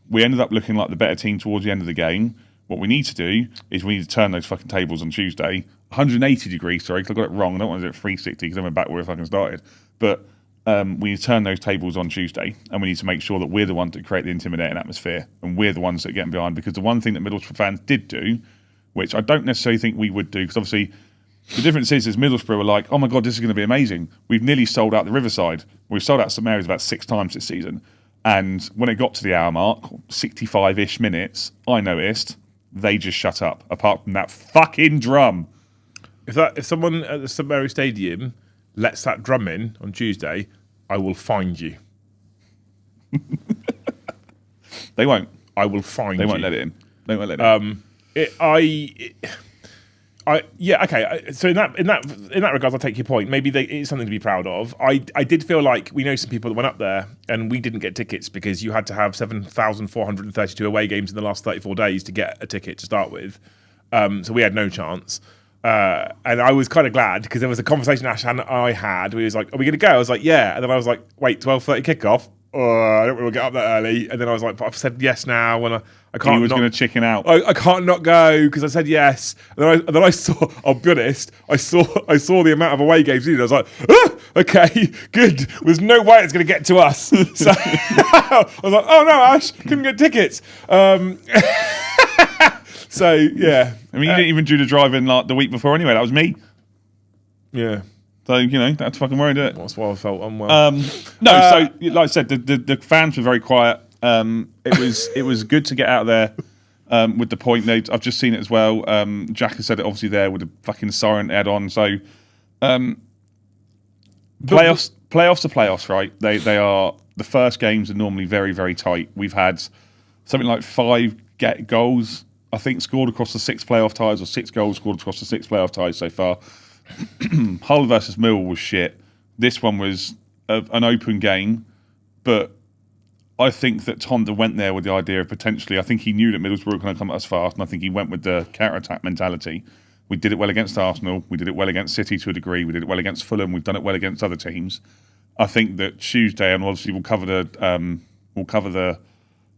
We ended up looking like the better team towards the end of the game. What we need to do is we need to turn those fucking tables on Tuesday. 180 degrees, sorry, because I got it wrong. I don't want to do it 360 because I went back where I fucking started. But we need to turn those tables on Tuesday, and we need to make sure that we're the ones that create the intimidating atmosphere, and we're the ones that are getting behind. Because the one thing that Middlesbrough fans did do, which I don't necessarily think we would do, because obviously the difference is Middlesbrough are like, oh my God, this is going to be amazing. We've nearly sold out the Riverside. We've sold out St Mary's about 6 times this season. And when it got to the hour mark, 65-ish minutes, I noticed they just shut up, apart from that fucking drum. If someone at the St Mary Stadium lets that drum in on Tuesday, I will find you. They won't. I will find you. They won't let it in. They won't let it in. Yeah, okay. So in that regard, I'll take your point. Maybe it's something to be proud of. I did feel like we know some people that went up there and we didn't get tickets because you had to have 7,432 away games in the last 34 days to get a ticket to start with. So we had no chance. And I was kind of glad because there was a conversation Ash and I had. We was like, "Are we going to go?" I was like, "Yeah." And then I was like, "Wait, 12:30 kickoff? I don't really get up that early." And then I was like, "But I've said yes now, and I can't." He was going to chicken out. I can't not go because I said yes. And then I saw. I'll be honest. I saw the amount of away games needed. I was like, okay, good. There's no way it's going to get to us. So I was like, oh no, Ash, couldn't get tickets. So yeah, I mean, you didn't even do the drive-in like the week before anyway. That was me. Yeah. So that's fucking worried, isn't it? That's why I felt unwell. So like I said, the fans were very quiet. It was good to get out there with the point. I've just seen it as well. Jack has said it obviously there with the fucking siren head on. So playoffs are playoffs, right? They are, the first games are normally very, very tight. We've had something like 5 goals, I think, scored across the 6 playoff ties, or 6 goals scored across the 6 playoff ties so far. Hull versus Mill was shit. This one was an open game, but I think that Tonda went there with the idea of potentially, I think he knew that Middlesbrough were going to come at us fast, and I think he went with the counter-attack mentality. We did it well against Arsenal. We did it well against City to a degree. We did it well against Fulham. We've done it well against other teams. I think that Tuesday, and obviously we'll cover the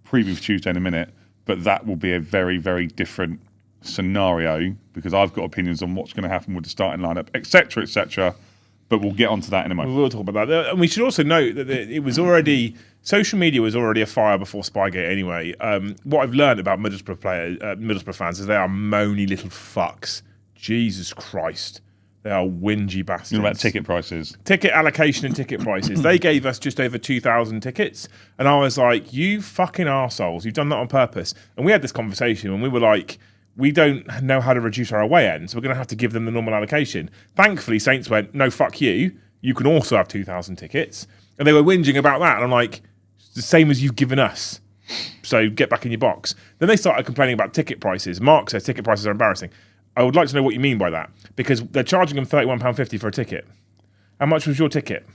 preview for Tuesday in a minute, but that will be a very, very different scenario because I've got opinions on what's going to happen with the starting lineup, etc., etc. But we'll get onto that in a moment. We will talk about that. And we should also note that it was already, social media was already afire before Spygate anyway. What I've learned about Middlesbrough fans is they are moany little fucks. Jesus Christ. They are whingy bastards. You know about ticket prices? Ticket allocation and ticket prices. They gave us just over 2,000 tickets. And I was like, you fucking arseholes, you've done that on purpose. And we had this conversation and we were like, we don't know how to reduce our away end, so we're going to have to give them the normal allocation. Thankfully, Saints went, no, fuck you. You can also have 2,000 tickets. And they were whinging about that. And I'm like, it's the same as you've given us. So get back in your box. Then they started complaining about ticket prices. Mark says ticket prices are embarrassing. I would like to know what you mean by that, because they're charging them £31.50 for a ticket. How much was your ticket?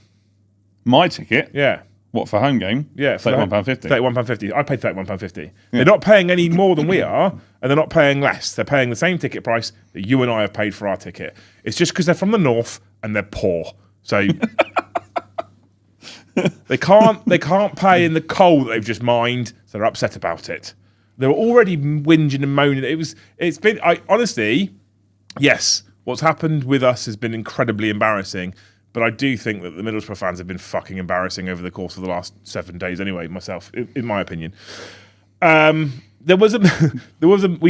My ticket? Yeah. What, for home game? Yeah. £31.50. £31.50. I paid £31.50. Yeah. They're not paying any more than we are, and they're not paying less. They're paying the same ticket price that you and I have paid for our ticket. It's just because they're from the north and they're poor. So they can't pay in the coal that they've just mined, so they're upset about it. They were already whinging and moaning. Honestly, yes, what's happened with us has been incredibly embarrassing, but I do think that the Middlesbrough fans have been fucking embarrassing over the course of the last 7 days anyway, myself, in my opinion. We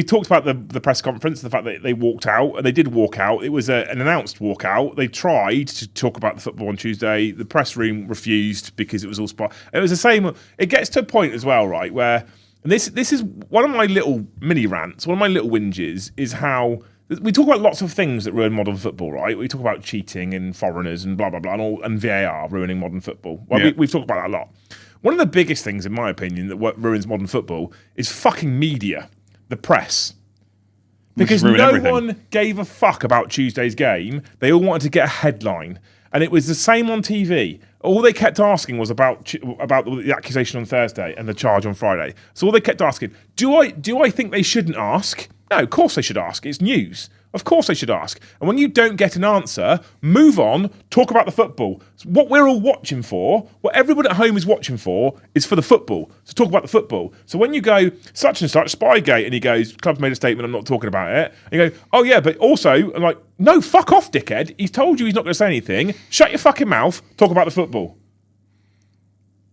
talked about the press conference, the fact that they walked out, and they did walk out. It was an announced walkout. They tried to talk about the football on Tuesday. The press room refused because it was all spot. It was the same. It gets to a point as well, right, where, and this is one of my little mini rants, one of my little whinges, is how we talk about lots of things that ruin modern football, right? We talk about cheating and foreigners and blah, blah, blah, and VAR ruining modern football. Well, yeah. We've talked about that a lot. One of the biggest things, in my opinion, that ruins modern football is fucking media, the press. Because no one gave a fuck about Tuesday's game. They all wanted to get a headline. And it was the same on TV. All they kept asking was about the accusation on Thursday and the charge on Friday. So all they kept asking, do I think they shouldn't ask? No, of course they should ask. It's news. Of course they should ask. And when you don't get an answer, move on, talk about the football. What we're all watching for, what everyone at home is watching for, is for the football. So talk about the football. So when you go, such and such, Spygate, and he goes, club's made a statement, I'm not talking about it. And you go, oh yeah, but also, I'm like, no, fuck off, dickhead. He's told you he's not going to say anything. Shut your fucking mouth, talk about the football.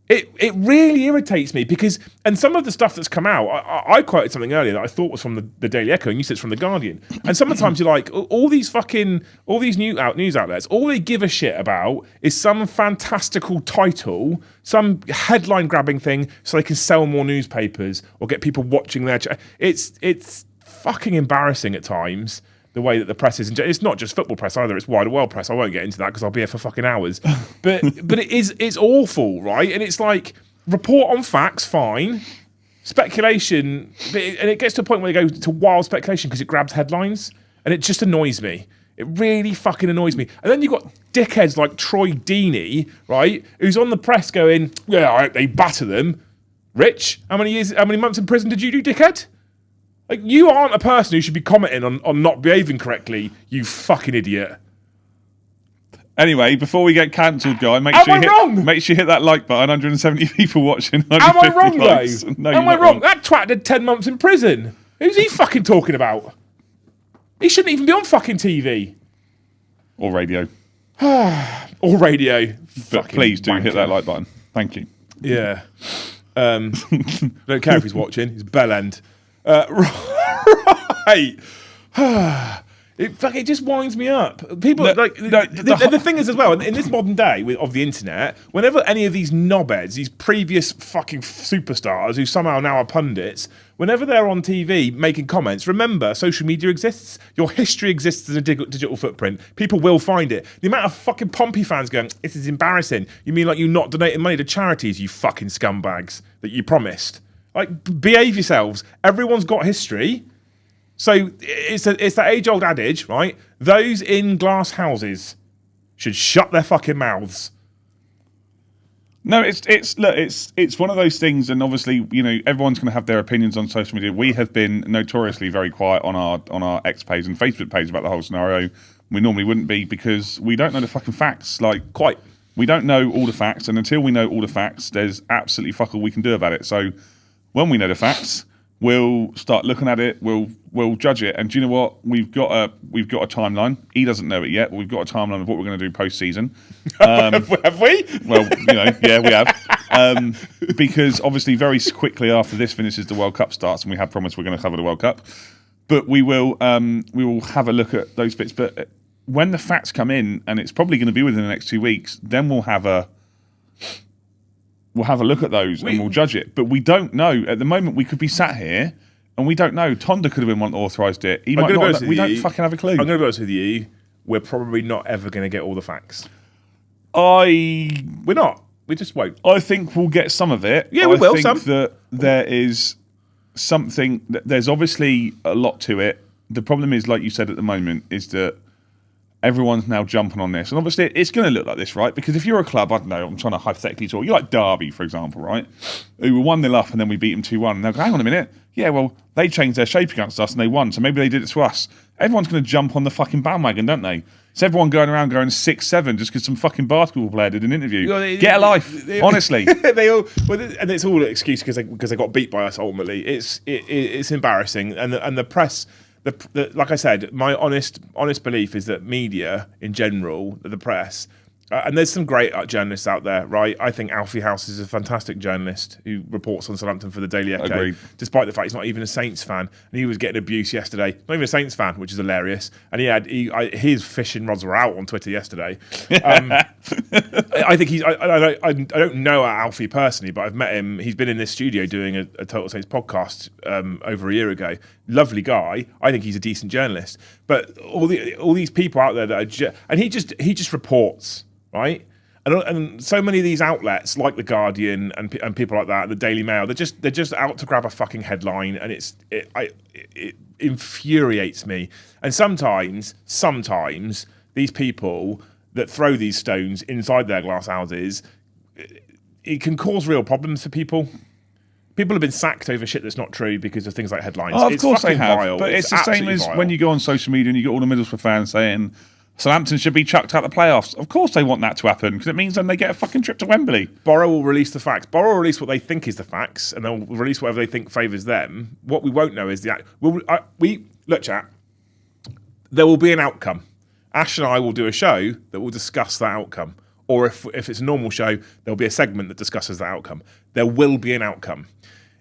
It really irritates me because, and some of the stuff that's come out, I quoted something earlier that I thought was from the Daily Echo, and you said it's from the Guardian. And sometimes you're like, all these news outlets, all they give a shit about is some fantastical title, some headline grabbing thing, so they can sell more newspapers or get people watching their. It's fucking embarrassing at times. The way that the press is, it's not just football press either, it's wider world press. I won't get into that because I'll be here for fucking hours. But it's awful, right? And it's like, report on facts, fine. Speculation, and it gets to a point where they go to wild speculation because it grabs headlines, and it just annoys me. It really fucking annoys me. And then you've got dickheads like Troy Deeney, right, who's on the press going, yeah, I hope they batter them. Rich, how many months in prison did you do, dickhead? Like, you aren't a person who should be commenting on not behaving correctly, you fucking idiot. Anyway, before we get cancelled, Guy, make sure you hit that like button. 170 people watching. Am I wrong, likes. though? No, Am I wrong? That twat did 10 months in prison. Who's he fucking talking about? He shouldn't even be on fucking TV. Or radio. Or radio. But please do hit that like button. Thank you. Yeah. Don't care if he's watching. He's bell end. Right. It just winds me up. People the thing is as well, in this modern day of the internet, whenever any of these knobheads, these previous fucking superstars who somehow now are pundits, whenever they're on TV making comments, remember, social media exists. Your history exists as a digital footprint. People will find it. The amount of fucking Pompey fans going, this is embarrassing. You mean like you not donating money to charities, you fucking scumbags, that you promised? Like, behave yourselves. Everyone's got history. So it's that age-old adage, right? Those in glass houses should shut their fucking mouths. No, it's one of those things, and obviously, you know, everyone's going to have their opinions on social media. We have been notoriously very quiet on our X page and Facebook page about the whole scenario. We normally wouldn't be because we don't know the fucking facts. We don't know all the facts, and until we know all the facts, there's absolutely fuck all we can do about it. So when we know the facts, we'll start looking at it. We'll judge it. And do you know what? We've got a timeline. He doesn't know it yet, but we've got a timeline of what we're going to do post-season. Have we? Well, you know, yeah, we have. Because obviously, very quickly after this finishes, the World Cup starts, and we have promised we're going to cover the World Cup. But we will have a look at those bits. But when the facts come in, and it's probably going to be within the next 2 weeks, then we'll have a look at those and we'll judge it. But we don't know. At the moment, we could be sat here and we don't know. Tonda could have been one that authorised it. We don't fucking have a clue. I'm going to be honest with you. We're probably not ever going to get all the facts. We're not. We just won't. I think we'll get some of it. Yeah, we will. I think that there is something. There's obviously a lot to it. The problem is, like you said at the moment, is that everyone's now jumping on this. And obviously, it's going to look like this, right? Because if you're a club, I don't know, I'm trying to hypothetically talk, you're like Derby, for example, right? Who were 1-0 up and then we beat them 2-1. And they'll go, hang on a minute. Yeah, well, they changed their shape against us and they won. So maybe they did it to us. Everyone's going to jump on the fucking bandwagon, don't they? It's everyone going around going 6-7 just because some fucking basketball player did an interview. Get a life, honestly. And it's all an excuse because they got beat by us ultimately. It's embarrassing. And the press... like I said, my honest belief is that media in general, the press, and there's some great journalists out there, right? I think Alfie House is a fantastic journalist who reports on Southampton for the Daily Echo, Agreed. Despite the fact he's not even a Saints fan, and he was getting abuse yesterday. Not even a Saints fan, which is hilarious. And his fishing rods were out on Twitter yesterday. I think I don't know Alfie personally, but I've met him. He's been in this studio doing a Total Saints podcast over a year ago. Lovely guy. I think he's a decent journalist. But all these people out there that are and he just reports. Right, and so many of these outlets, like the Guardian and people like that, the Daily Mail, they're just out to grab a fucking headline, and it infuriates me. And sometimes these people that throw these stones inside their glass houses, it can cause real problems for people. People have been sacked over shit that's not true because of things like headlines. Oh, of It's course they fucking have. vile. But it's the same absolutely as vile. when you go on social media and you get all the Middlesbrough fans saying Southampton should be chucked out the playoffs. Of course they want that to happen because it means then they get a fucking trip to Wembley. Borough will release the facts. Borough will release what they think is the facts, and they'll release whatever they think favours them. What we won't know is the look, chat. There will be an outcome. Ash and I will do a show that will discuss that outcome. Or if it's a normal show, there'll be a segment that discusses that outcome. There will be an outcome.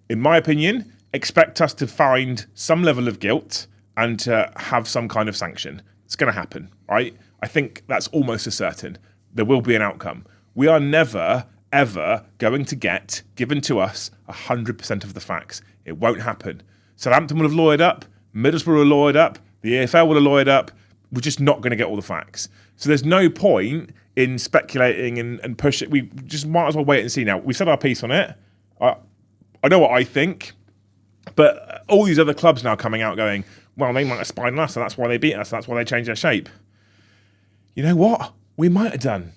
In my opinion, expect us to find some level of guilt and to have some kind of sanction. It's going to happen, right? I think that's almost a certain. There will be an outcome. We are never, ever going to get given to us 100% of the facts. It won't happen. Southampton will have lawyered up. Middlesbrough will have lawyered up. The EFL will have lawyered up. We're just not going to get all the facts. So there's no point in speculating and push it. We just might as well wait and see now. We've said our piece on it. I know what I think, but all these other clubs now coming out going, well, they might have spied on us, and that's why they beat us, and that's why they changed their shape. You know what? We might have done.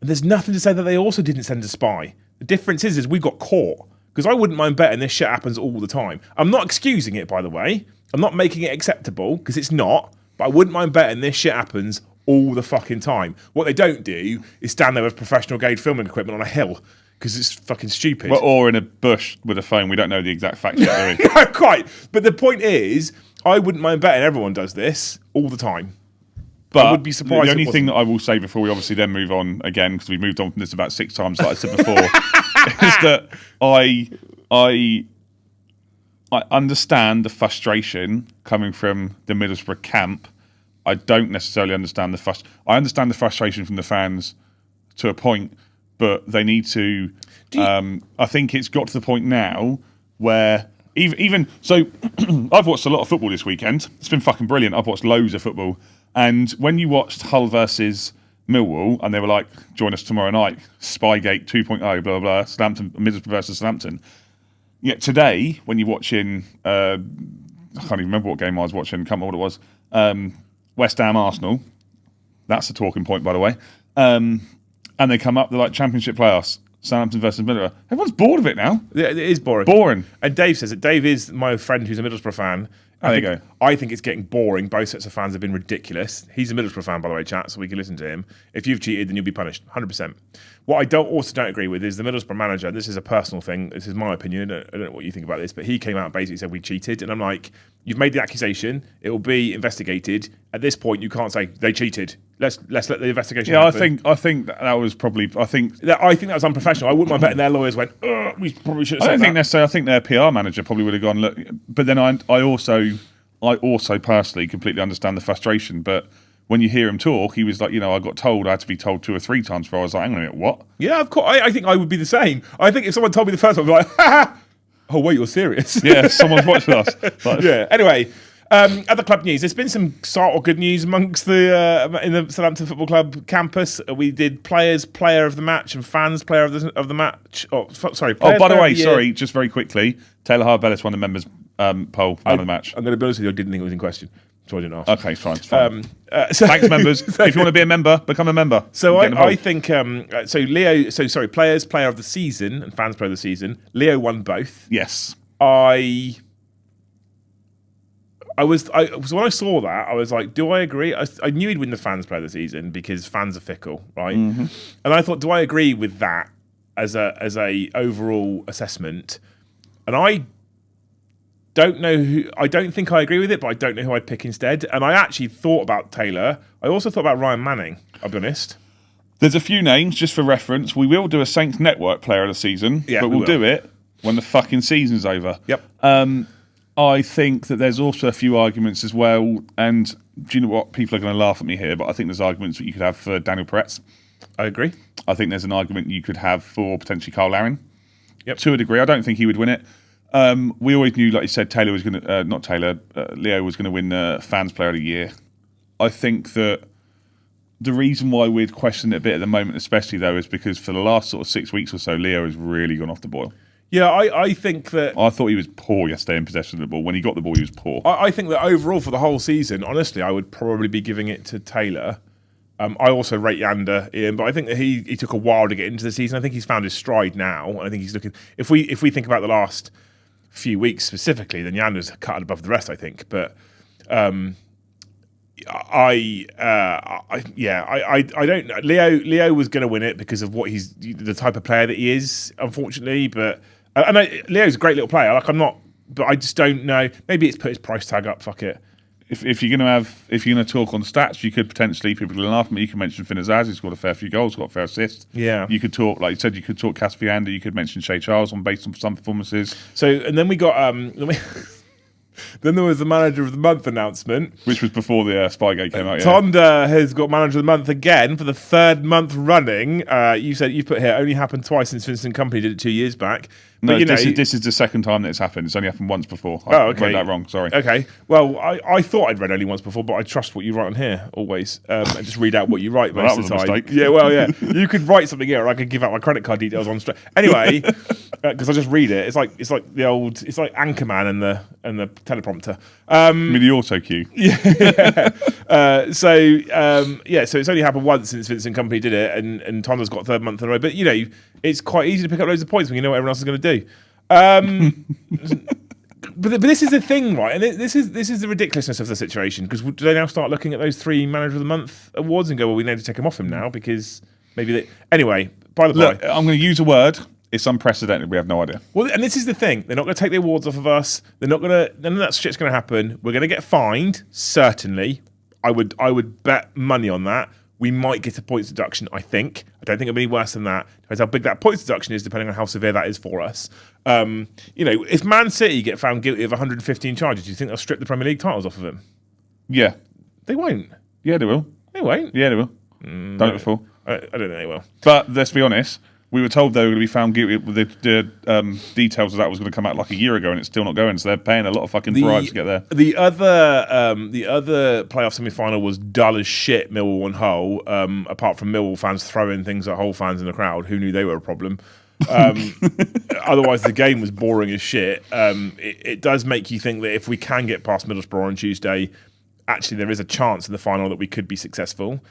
And there's nothing to say that they also didn't send a spy. The difference is we got caught. Because I wouldn't mind betting this shit happens all the time. I'm not excusing it, by the way. I'm not making it acceptable, because it's not. But I wouldn't mind betting this shit happens all the fucking time. What they don't do is stand there with professional grade filming equipment on a hill, because it's fucking stupid. Well, or in a bush with a phone. We don't know the exact facts yet, do we? No, quite. But the point is, I wouldn't mind betting everyone does this all the time. But I would be surprised. The only thing that I will say before we obviously then move on again, because we've moved on from this about 6 times, like I said before, is that I understand the frustration coming from the Middlesbrough camp. I don't necessarily understand I understand the frustration from the fans to a point, but they need to. I think it's got to the point now where even so, I've watched a lot of football this weekend. It's been fucking brilliant. I've watched loads of football, and when you watched Hull versus Millwall, and they were like, "Join us tomorrow night, Spygate 2.0, blah blah blah, Southampton, Middlesbrough versus Southampton." Yet today, when you're watching, I can't even remember what game I was watching. Can't remember what it was. West Ham Arsenal. That's a talking point, by the way. And they come up, they're like Championship playoffs. Southampton versus Middlesbrough. Everyone's bored of it now. Yeah, it is boring. Boring. And Dave says it. Dave is my friend who's a Middlesbrough fan. There you go. I think it's getting boring. Both sets of fans have been ridiculous. He's a Middlesbrough fan, by the way, chat, so we can listen to him. If you've cheated, then you'll be punished, 100%. What I also don't agree with is the Middlesbrough manager, and this is a personal thing, this is my opinion, I don't know what you think about this, but he came out and basically said we cheated, and I'm like, you've made the accusation, it will be investigated. At this point, you can't say they cheated. Let's let the investigation happen. I think that was probably. I think that was unprofessional. I wouldn't mind betting their lawyers went, we probably should have said I don't think necessarily. I think their PR manager probably would have gone, look. But then I also personally completely understand the frustration. But when you hear him talk, he was like, I got told, I had to be told 2 or 3 times before I was like, hang on a minute, what? Yeah, of course. I think I would be the same. I think if someone told me the first time, I'd be like, ha ha. Oh, wait, you're serious? Yeah, someone's watching us. Like, yeah. Anyway, other club news. There's been some sort of good news amongst in the Southampton Football Club campus. We did players player of the match and fans player of the match. Oh, sorry. Oh, by the way, sorry, just very quickly, Taylor Harbellis won the members poll man of the match. I'm going to be honest with you, I didn't think it was in question, so I didn't ask. Okay, it's fine. So thanks, members. If you want to be a member, become a member. So I think players player of the season and fans player of the season. Leo won both. Yes. So when I saw that, I was like, do I agree? I knew he'd win the fans player of the season because fans are fickle, right? Mm-hmm. And I thought, do I agree with that as a overall assessment? And I don't know I don't think I agree with it, but I don't know who I'd pick instead. And I actually thought about Taylor. I also thought about Ryan Manning, I'll be honest. There's a few names, just for reference. We will do a Saints Network player of the season, but we'll do it when the fucking season's over. Yep. I think that there's also a few arguments as well, and do you know what? People are going to laugh at me here, but I think there's arguments that you could have for Daniel Peretz. I agree. I think there's an argument you could have for potentially Carl Larin. Yep. To a degree. I don't think he would win it. We always knew, like you said, Taylor was going to, Leo was going to win the Fans Player of the Year. I think that the reason why we'd question it a bit at the moment, especially though, is because for the last sort of 6 weeks or so, Leo has really gone off the boil. Yeah, I think that... I thought he was poor yesterday in possession of the ball. When he got the ball, he was poor. I think that overall for the whole season, honestly, I would probably be giving it to Taylor. I also rate Yander, Ian, but I think that he took a while to get into the season. I think he's found his stride now. And I think he's looking. If we think about the last few weeks specifically, then Yander's cut above the rest, I think. But I don't know. Leo was going to win it because of what he's the type of player that he is, unfortunately. But Leo's a great little player. But I just don't know. Maybe it's put his price tag up. Fuck it. If you're gonna talk on stats, you could potentially, people are gonna laugh at me. You can mention Finn Azaz, he's got a fair few goals, got a fair assist. Yeah. You could talk, like you said, Casper Yander. You could mention Shay Charles based on some performances. So and then we got then there was the Manager of the Month announcement, which was before the Spygate came out. Yeah. Tonda has got Manager of the Month again for the 3rd month running. You put here only happened twice since Vincent Company did it 2 years back. No, this is the second time that it's happened. It's only happened once before. I read that wrong. Sorry. Okay. Well, I thought I'd read only once before, but I trust what you write on here always, and just read out what you write most of the time. Mistake. Yeah. Well, yeah. You could write something here, or I could give out my credit card details on straight. Anyway, because I just read it. It's like the old. It's like Anchorman and the teleprompter. With the auto cue. Yeah. So it's only happened once since Vincent Company did it, and Tonda's got 3rd month in a row. But it's quite easy to pick up loads of points when you know what everyone else is going to do. But this is the thing, right? And this is the ridiculousness of the situation, because do they now start looking at those 3 Manager of the Month awards and go, well, we need to take them off him now because maybe they... Anyway, by the way, I'm going to use a word. It's unprecedented. We have no idea. Well, and this is the thing. They're not going to take the awards off of us. They're not going to... None of that shit's going to happen. We're going to get fined, certainly. I would bet money on that. We might get a points deduction, I think. I don't think it'll be worse than that. Depends how big that points deduction is, depending on how severe that is for us. If Man City get found guilty of 115 charges, do you think they'll strip the Premier League titles off of him? Yeah. They won't. Yeah, they will. They won't? Yeah, they will. Done it before. I don't think they will. But let's be honest. We were told they were going to be found guilty with the details of that was going to come out like a year ago, and it's still not going. So they're paying a lot of fucking bribes to get there. The other playoff semi-final was dull as shit. Millwall and Hull. Apart from Millwall fans throwing things at Hull fans in the crowd, who knew they were a problem. Otherwise, the game was boring as shit. It does make you think that if we can get past Middlesbrough on Tuesday, actually there is a chance in the final that we could be successful.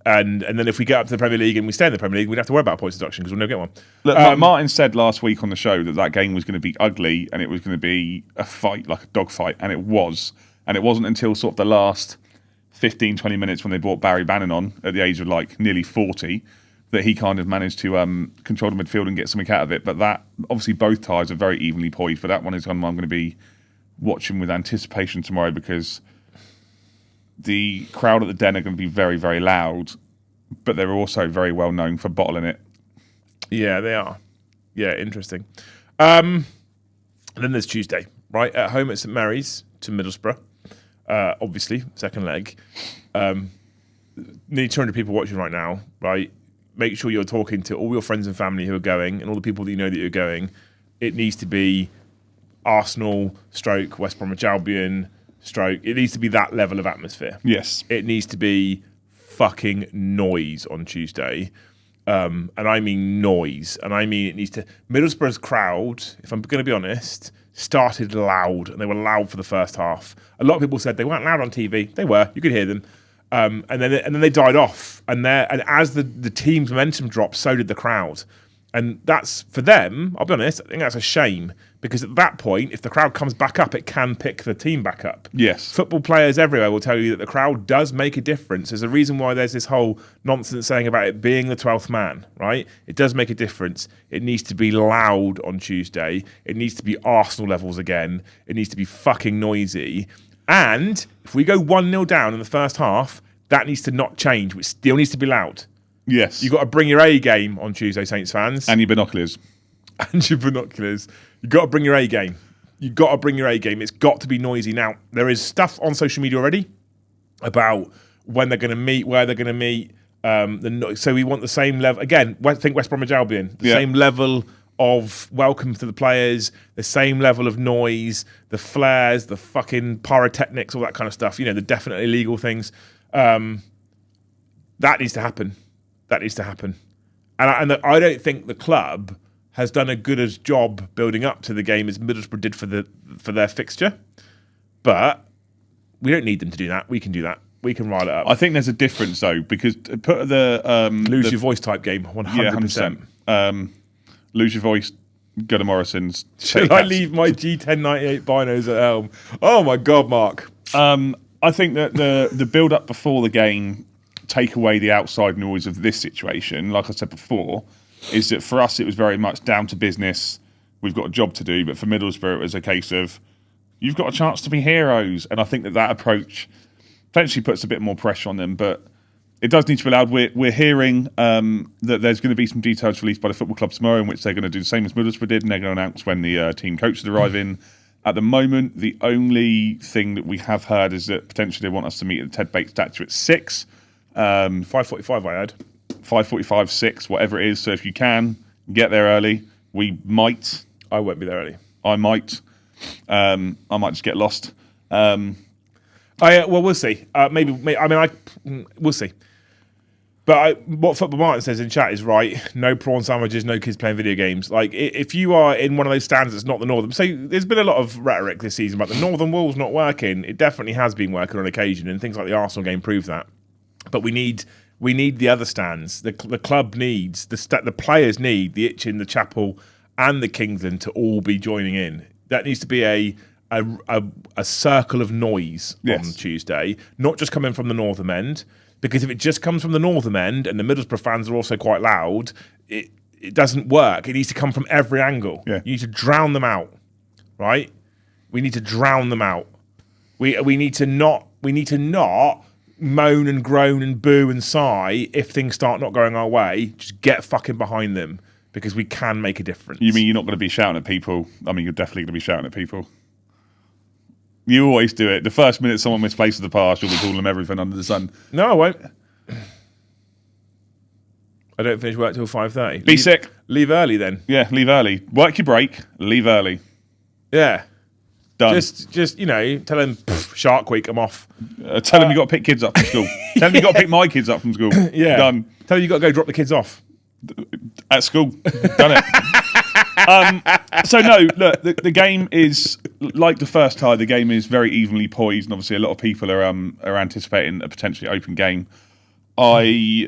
And then if we get up to the Premier League and we stay in the Premier League, we'd have to worry about points deduction because we'll never get one. Look, Martin said last week on the show that game was going to be ugly and it was going to be a fight, like a dog fight, and it was. And it wasn't until sort of the last 15, 20 minutes when they brought Barry Bannon on at the age of like nearly 40 that he kind of managed to control the midfield and get something out of it. But that, obviously both ties are very evenly poised, but that one is one I'm going to be watching with anticipation tomorrow because the crowd at the Den are going to be very, very loud, but they're also very well known for bottling it. Yeah, they are. Yeah, interesting. And then there's Tuesday, right? At home at St Mary's to Middlesbrough. Obviously, second leg. Nearly 200 people watching right now, right? Make sure you're talking to all your friends and family who are going and all the people that you know that you're going. It needs to be Arsenal, / West Bromwich Albion, / it needs to be that level of atmosphere. Yes. It needs to be fucking noise on Tuesday. And I mean noise. And I mean it needs to... Middlesbrough's crowd, if I'm going to be honest, started loud. And they were loud for the first half. A lot of people said they weren't loud on TV. They were. You could hear them. And then they died off. And as the team's momentum dropped, so did the crowd. And that's, for them, I'll be honest, I think that's a shame. Because at that point, if the crowd comes back up, it can pick the team back up. Yes. Football players everywhere will tell you that the crowd does make a difference. There's a reason why there's this whole nonsense saying about it being the 12th man, right? It does make a difference. It needs to be loud on Tuesday. It needs to be Arsenal levels again. It needs to be fucking noisy. And if we go 1-0 down in the first half, that needs to not change, which still needs to be loud. Yes. You've got to bring your A game on Tuesday, Saints fans. And your binoculars. And your binoculars. You've got to bring your A game. You've got to bring your A game. It's got to be noisy. Now, there is stuff on social media already about when they're going to meet, where they're going to meet. So we want the same level. Again, I think West Bromwich Albion. The same level of welcome to the players, the same level of noise, the flares, the fucking pyrotechnics, all that kind of stuff. You know, the definitely illegal things. That needs to happen. That needs to happen. And I don't think the club has done a good as job building up to the game as Middlesbrough did for their fixture. But we don't need them to do that. We can do that. We can rile it up. I think there's a difference though, because put the Lose your voice type game, 100%. 100%. Lose your voice. Go to Morrison's. Should I leave my G1098 binos at home? Oh my God, Mark. I think that the build up before the game, take away the outside noise of this situation, like I said before, is that for us it was very much down to business. We've got a job to do, but for Middlesbrough it was a case of you've got a chance to be heroes, and I think that approach potentially puts a bit more pressure on them, but it does need to be allowed. We're hearing that there's going to be some details released by the football club tomorrow in which they're going to do the same as Middlesbrough did, and they're going to announce when the team coaches arrive in. At the moment, the only thing that we have heard is that potentially they want us to meet at the Ted Bates statue at 6. 5:45 I had. 5:45, 6, whatever it is. So if you can, get there early. We might. I won't be there early. I might. I might just get lost. Well, we'll see. We'll see. But what Football Martin says in chat is right. No prawn sandwiches, no kids playing video games. Like, if you are in one of those stands that's not the Northern... So there's been a lot of rhetoric this season about the Northern Wall's not working. It definitely has been working on occasion, and things like the Arsenal game prove that. But we need the other stands. The club needs, the players need the Itchin, the Chapel, and the Kingsland to all be joining in. That needs to be a circle of noise on Tuesday, not just coming from the Northern end. Because if it just comes from the Northern end and the Middlesbrough fans are also quite loud, it doesn't work. It needs to come from every angle. Yeah. You need to drown them out, right? We need to drown them out. We need to not moan and groan and boo and sigh if things start not going our way. Just get fucking behind them because we can make a difference. You mean you're not going to be shouting at people? I mean, you're definitely going to be shouting at people. You always do it. The first minute someone misplaces the pass, you'll be calling them everything under the sun. No, I won't. I don't finish work till 5:30. Be sick. Leave early then. Yeah, leave early. Work your break. Leave early. Yeah. Done. Just tell them Shark Week, I'm off. Tell them you got to pick kids up from school. Tell them you got to pick my kids up from school. Yeah. Done. Tell them you got to go drop the kids off. At school. Done it. So no, look, the game is like the first tie. The game is very evenly poised, and obviously a lot of people are anticipating a potentially open game. I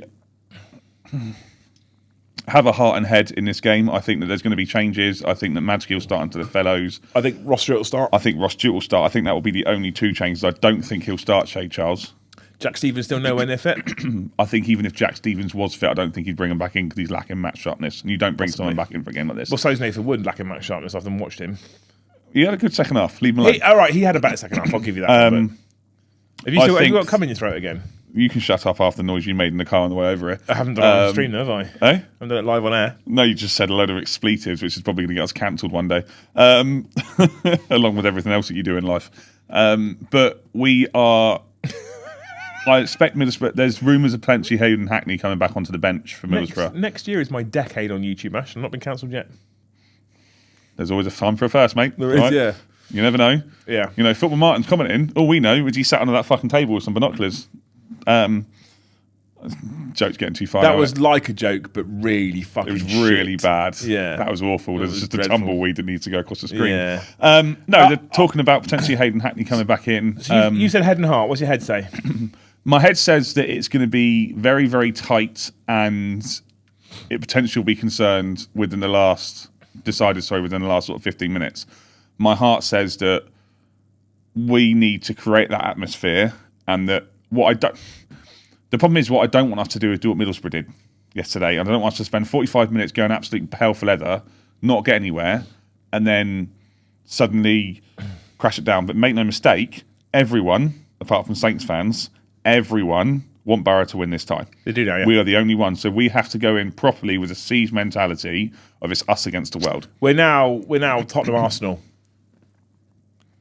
have a heart and head in this game. I think that there's going to be changes. I think that Madski will start into the fellows. I think Ross Stewart will start. I think Ross Stewart will start. I think that will be the only two changes. I don't think he'll start Shay Charles. Jack Stevens still nowhere near fit. I think even if Jack Stevens was fit, I don't think he'd bring him back in because he's lacking match sharpness. And you don't bring someone back in for a game like this. Well, so's Nathan Wood lacking match sharpness. I've watched him. He had a good second half. Leave him alone. All right, he had a better second half. I'll give you that. Have you got cum in your throat again? You can shut up after the noise you made in the car on the way over here. I haven't done it on the stream, have I? Eh? I haven't done it live on air. No, you just said a load of expletives, which is probably going to get us cancelled one day, along with everything else that you do in life. But we are... I expect Middlesbrough... There's rumours of potentially Hayden Hackney coming back onto the bench for Middlesbrough. Next year is my decade on YouTube, Ash. I've not been cancelled yet. There's always a time for a first, mate. There is, yeah. You never know. Yeah. You know, Football Martin's commenting. All we know is he sat under that fucking table with some binoculars. Joke's getting too far. That was like a joke, but really fucking It was really bad. Yeah. That was awful. There's just dreadful. a tumbleweed that needs to go across the screen. Yeah. No, they're talking about potentially Hayden Hackney coming back in. So you said head and heart. What's your head say? My head says that it's going to be very, very tight and it potentially will be concerned within the last sort of 15 minutes. My heart says that we need to create that atmosphere and that the problem is what I don't want us to do is do what Middlesbrough did yesterday. I don't want us to spend 45 minutes going absolute hell for leather, not get anywhere, and then suddenly crash it down. But make no mistake, everyone, apart from Saints fans, everyone want Borough to win this time. They do now, yeah. We are the only ones. So we have to go in properly with a siege mentality of it's us against the world. We're now Tottenham Arsenal.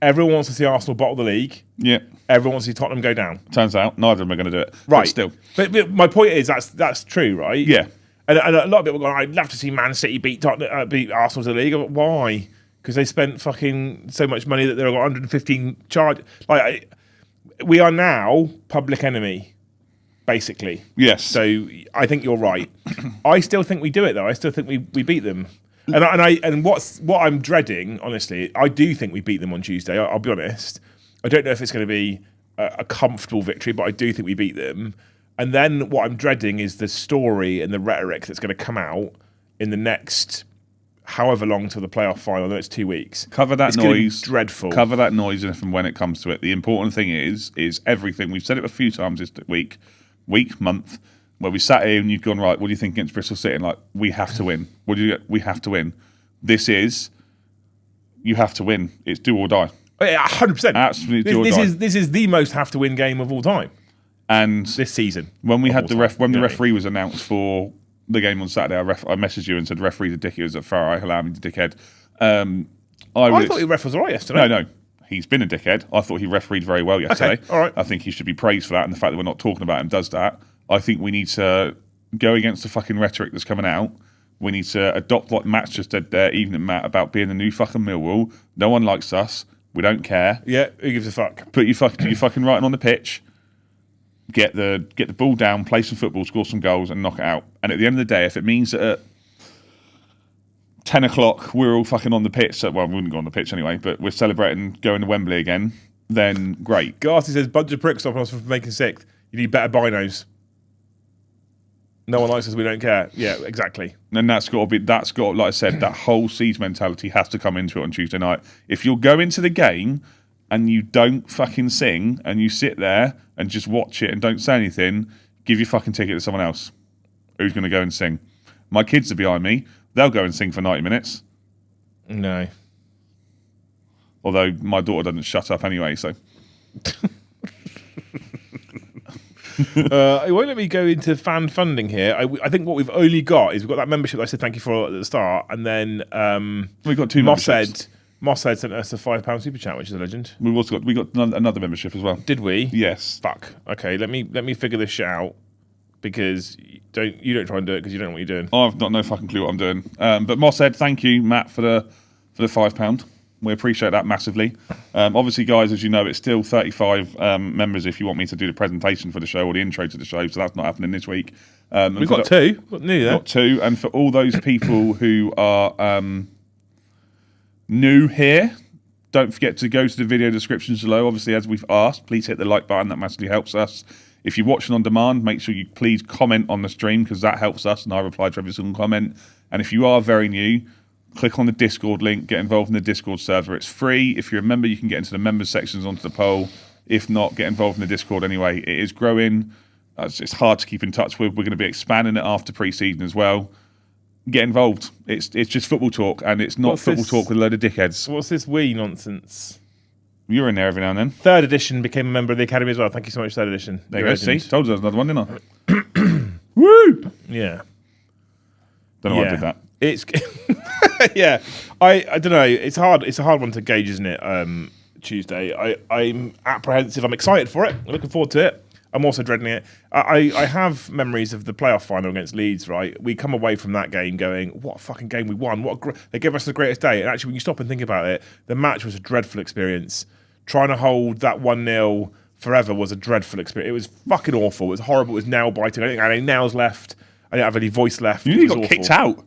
Everyone wants to see Arsenal bottle the league. Yeah. Everyone wants to see Tottenham go down. Turns out neither of them are going to do it. Right. But still. But my point is that's true, right? Yeah. And a lot of people go, I'd love to see Man City beat Arsenal to the league. Why? Because they spent fucking so much money that they've got 115 charge. We are now public enemy, basically. Yes. So I think you're right. I still think we do it though. I still think we beat them. And what I'm dreading, honestly, I do think we beat them on Tuesday. I'll be honest. I don't know if it's going to be a comfortable victory, but I do think we beat them. And then what I'm dreading is the story and the rhetoric that's going to come out in the next however long till the playoff final. It's 2 weeks. Cover that noise. Dreadful. Cover that noise, and from when it comes to it, the important thing is everything. We've said it a few times this month, where we sat here and you've gone, right, what do you think against Bristol City? And like, we have to win. We have to win. You have to win. It's do or die. Yeah, 100%. Absolutely do or die. This is the most have to win game of all time. And this season, when we had the referee was announced for the game on Saturday, I messaged you and said referee's a dickhead. It was at Farah Halami's a dickhead. I thought the ref was all right yesterday. No, he's been a dickhead. I thought he refereed very well yesterday. Okay, all right. I think he should be praised for that, and the fact that we're not talking about him does that. I think we need to go against the fucking rhetoric that's coming out. We need to adopt what Matt's just said there, even at Matt, about being the new fucking Millwall. No one likes us. We don't care. Yeah, who gives a fuck? Do your fucking writing on the pitch. Get the ball down, play some football, score some goals, and knock it out. And at the end of the day, if it means that at 10 o'clock we're all fucking on the pitch, well, we wouldn't go on the pitch anyway, but we're celebrating going to Wembley again, then great. Garsty says, bunch of pricks stopping us from making sixth. You need better binos. No one likes us, we don't care. Yeah, exactly. And that's got, like I said, that whole siege mentality has to come into it on Tuesday night. If you'll go into the game and you don't fucking sing and you sit there and just watch it and don't say anything, give your fucking ticket to someone else who's going to go and sing. My kids are behind me. They'll go and sing for 90 minutes. No. Although my daughter doesn't shut up anyway, so... It won't let me go into fan funding here. I think what we've only got is we've got that membership that I said thank you for at the start, and then we've got two memberships. Mosshead sent us a £5 super chat, which is a legend. We got another membership as well. Did we? Yes. Fuck. Okay, let me figure this shit out, because you don't try and do it because you don't know what you're doing. I've got no fucking clue what I'm doing. But Mosshead, thank you, Matt, for the £5. We appreciate that massively. Obviously, guys, as you know, it's still 35 members if you want me to do the presentation for the show or the intro to the show, so that's not happening this week. We've got two. Got two. And for all those people who are new here, don't forget to go to the video descriptions below. Obviously, as we've asked, please hit the like button. That massively helps us. If you're watching on demand, make sure you please comment on the stream, because that helps us, and I reply to every single comment. And if you are very new, click on the Discord link, get involved in the Discord server. It's free. If you're a member, you can get into the members sections onto the poll. If not, get involved in the Discord anyway. It is growing. It's hard to keep in touch with. We're going to be expanding it after pre-season as well. Get involved. It's just football talk, and it's not football talk with a load of dickheads. What's this wee nonsense? You're in there every now and then. Third edition became a member of the Academy as well. Thank you so much, Third edition. There you go. See, told you there was another one, didn't I? Woo! Yeah. Don't know why I did that. It's yeah. I don't know. It's hard. It's a hard one to gauge, isn't it? Tuesday. I'm apprehensive. I'm excited for it. I'm looking forward to it. I'm also dreading it. I have memories of the playoff final against Leeds. Right, we come away from that game going, "What a fucking game we won! They gave us the greatest day." And actually, when you stop and think about it, the match was a dreadful experience. Trying to hold that 1-0 forever was a dreadful experience. It was fucking awful. It was horrible. It was nail biting. I didn't have any nails left. I didn't have any voice left. You nearly got kicked out.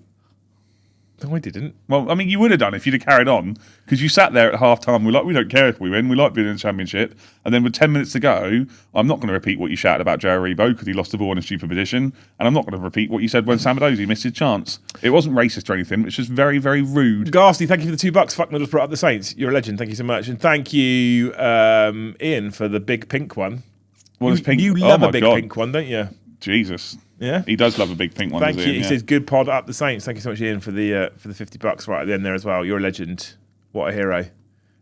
No, I didn't. Well, I mean, you would have done if you'd have carried on, because you sat there at half-time. We don't care if we win. We like being in the Championship. And then with 10 minutes to go, I'm not going to repeat what you shouted about Joe Aribo because he lost the ball in a stupid position. And I'm not going to repeat what you said when Samadozi missed his chance. It wasn't racist or anything. It's just very, very rude. Garsty, thank you for the $2. Fuck Middlesbrough up the Saints. You're a legend. Thank you so much. And thank you, Ian, for the big pink one. What is pink? You love a big pink one, don't you? Jesus. Yeah, he does love a big pink one. Thank you. He He says, "Good pod up the Saints." Thank you so much, Ian, for the $50 right at the end there as well. You're a legend. What a hero.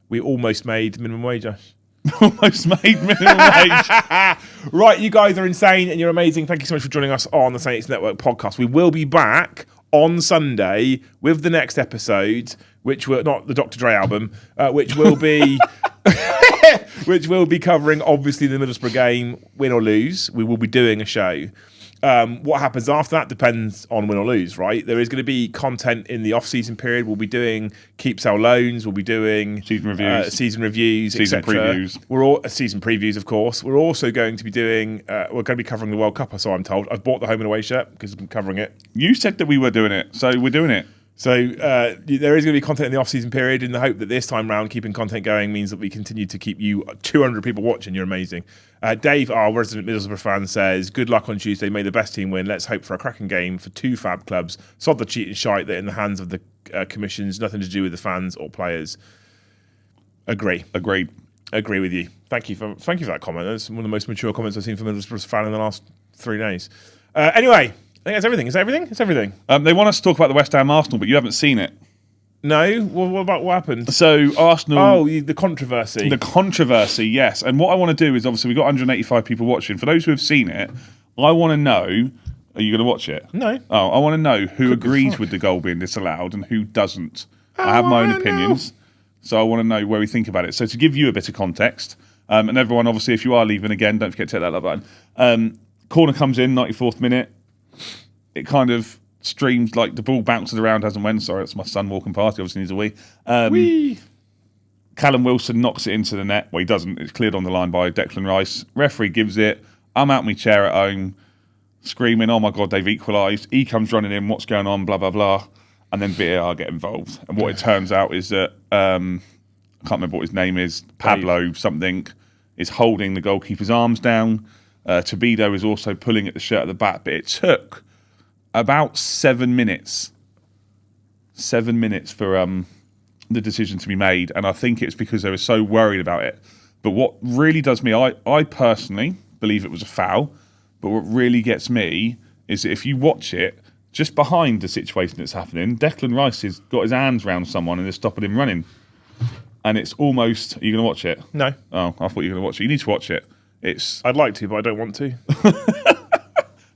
We almost made minimum wage, Josh. Almost made minimum wage. Right, you guys are insane and you're amazing. Thank you so much for joining us on the Saints Network podcast. We will be back on Sunday with the next episode, which will not the Dr. Dre album, which will be. Which will be covering, obviously, the Middlesbrough game, win or lose. We will be doing a show. What happens after that depends on win or lose, right? There is going to be content in the off-season period. We'll be doing keep, sell, loans. We'll be doing season reviews, season previews. We're all season previews, of course. We're also going to be doing. We're going to be covering the World Cup, so I'm told. I've bought the home and away shirt because I'm covering it. You said that we were doing it, so we're doing it. So there is going to be content in the off-season period in the hope that this time round keeping content going means that we continue to keep you 200 people watching. You're amazing. Dave, our resident Middlesbrough fan, says, good luck on Tuesday. May the best team win. Let's hope for a cracking game for 2 fab clubs. Sod the cheat and shite that in the hands of the commissions, nothing to do with the fans or players. Agreed with you. Thank you for that comment. That's one of the most mature comments I've seen from a Middlesbrough fan in the last 3 days. Anyway, I think that's everything. Is that everything? It's everything. They want us to talk about the West Ham Arsenal, but you haven't seen it. No? What happened? So Arsenal... Oh, the controversy. The controversy, yes. And what I want to do is, obviously, we've got 185 people watching. For those who have seen it, I want to know... Are you going to watch it? No. Oh, I want to know who agrees with the goal being disallowed and who doesn't. I have my own opinions, so I want to know where we think about it. So to give you a bit of context, and everyone, obviously, if you are leaving again, don't forget to hit that like button. Corner comes in, 94th minute. It kind of streams, like the ball bounces around as and when. Sorry, that's my son walking past. He obviously needs a wee. Wee. Callum Wilson knocks it into the net. Well, he doesn't. It's cleared on the line by Declan Rice. Referee gives it. I'm out my chair at home, screaming, oh my God, they've equalised. He comes running in, what's going on, blah, blah, blah. And then VAR get involved. And what it turns out is that, I can't remember what his name is, Pablo something, is holding the goalkeeper's arms down. Tobido is also pulling at the shirt at the back, but it took about 7 minutes. 7 minutes for the decision to be made, and I think it's because they were so worried about it. But what really does me, I personally believe it was a foul, but what really gets me is that if you watch it, just behind the situation that's happening, Declan Rice has got his hands around someone and is stopping him running. And it's almost... Are you going to watch it? No. Oh, I thought you were going to watch it. You need to watch it. I'd like to, but I don't want to.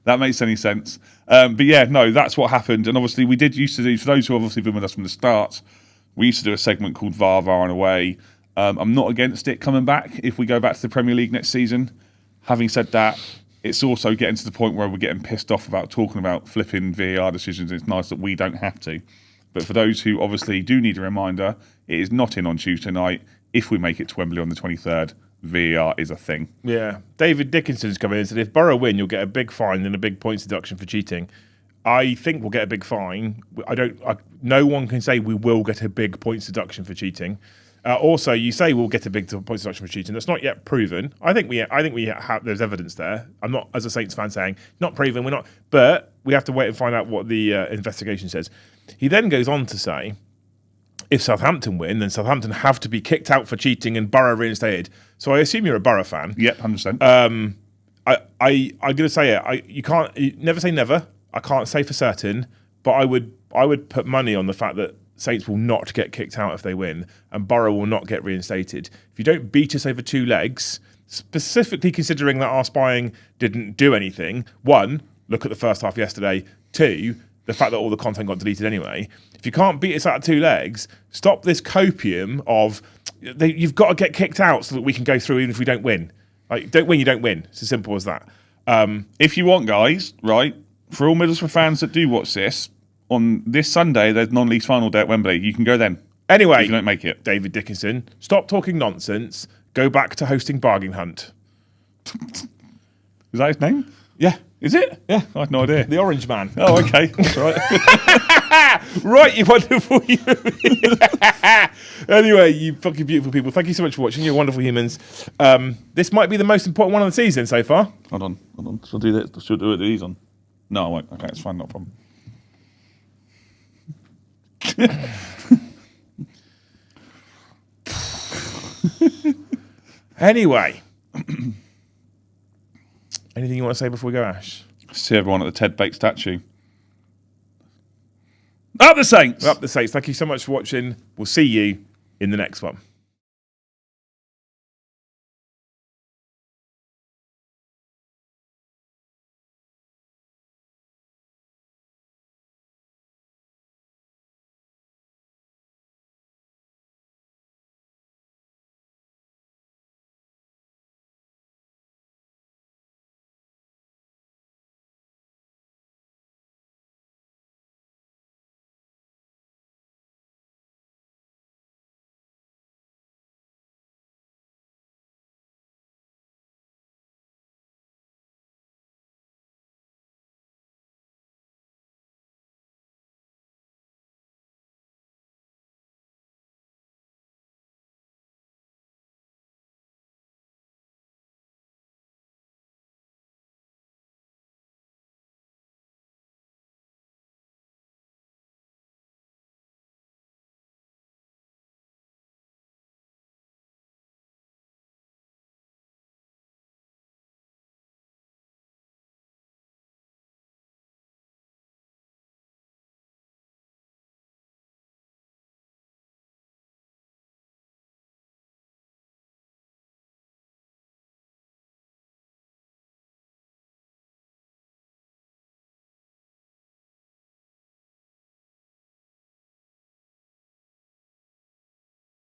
That makes any sense. But yeah, no, that's what happened. And obviously we did used to do, for those who have obviously been with us from the start, we used to do a segment called VAR and Away. I'm not against it coming back if we go back to the Premier League next season. Having said that, it's also getting to the point where we're getting pissed off about talking about flipping VAR decisions. It's nice that we don't have to. But for those who obviously do need a reminder, it is not in on Tuesday night. If we make it to Wembley on the 23rd, VAR is a thing. Yeah. David Dickinson's come in and said, if Borough win, you'll get a big fine and a big points deduction for cheating. I think we'll get a big fine. No one can say we will get a big points deduction for cheating. Also, you say we'll get a big points deduction for cheating. That's not yet proven. I think we have. There's evidence there. I'm not, as a Saints fan, saying not proven. We're not, but we have to wait and find out what the investigation says. He then goes on to say, if Southampton win, then Southampton have to be kicked out for cheating and Borough reinstated. So I assume you're a Borough fan. Yep, 100%. I'm going to say it. You never say never. I can't say for certain, but I would put money on the fact that Saints will not get kicked out if they win, and Borough will not get reinstated. If you don't beat us over 2 legs, specifically considering that our spying didn't do anything, 1, look at the first half yesterday, 2, the fact that all the content got deleted anyway. If you can't beat us out of 2 legs, stop this copium of you've got to get kicked out so that we can go through even if we don't win. Like, don't win, you don't win. It's as simple as that. If you want, guys, right, for all Middlesbrough fans that do watch this, on this Sunday, there's non-league final day at Wembley. You can go then. Anyway, if you don't make it. David Dickinson, stop talking nonsense. Go back to hosting Bargain Hunt. Is that his name? Yeah. Is it? Yeah. I had no idea. The Orange Man. Oh, okay. That's right. Right, you wonderful human. Anyway, you fucking beautiful people. Thank you so much for watching. You're wonderful humans. This might be the most important one of the season so far. Hold on. Shall I do this? Shall I do it with these on? No, I won't. Okay, it's fine. Not a problem. Anyway, anything you want to say before we go, Ash? See everyone at the Ted Bake statue. Up the Saints! Up the Saints. Thank you so much for watching. We'll see you in the next one.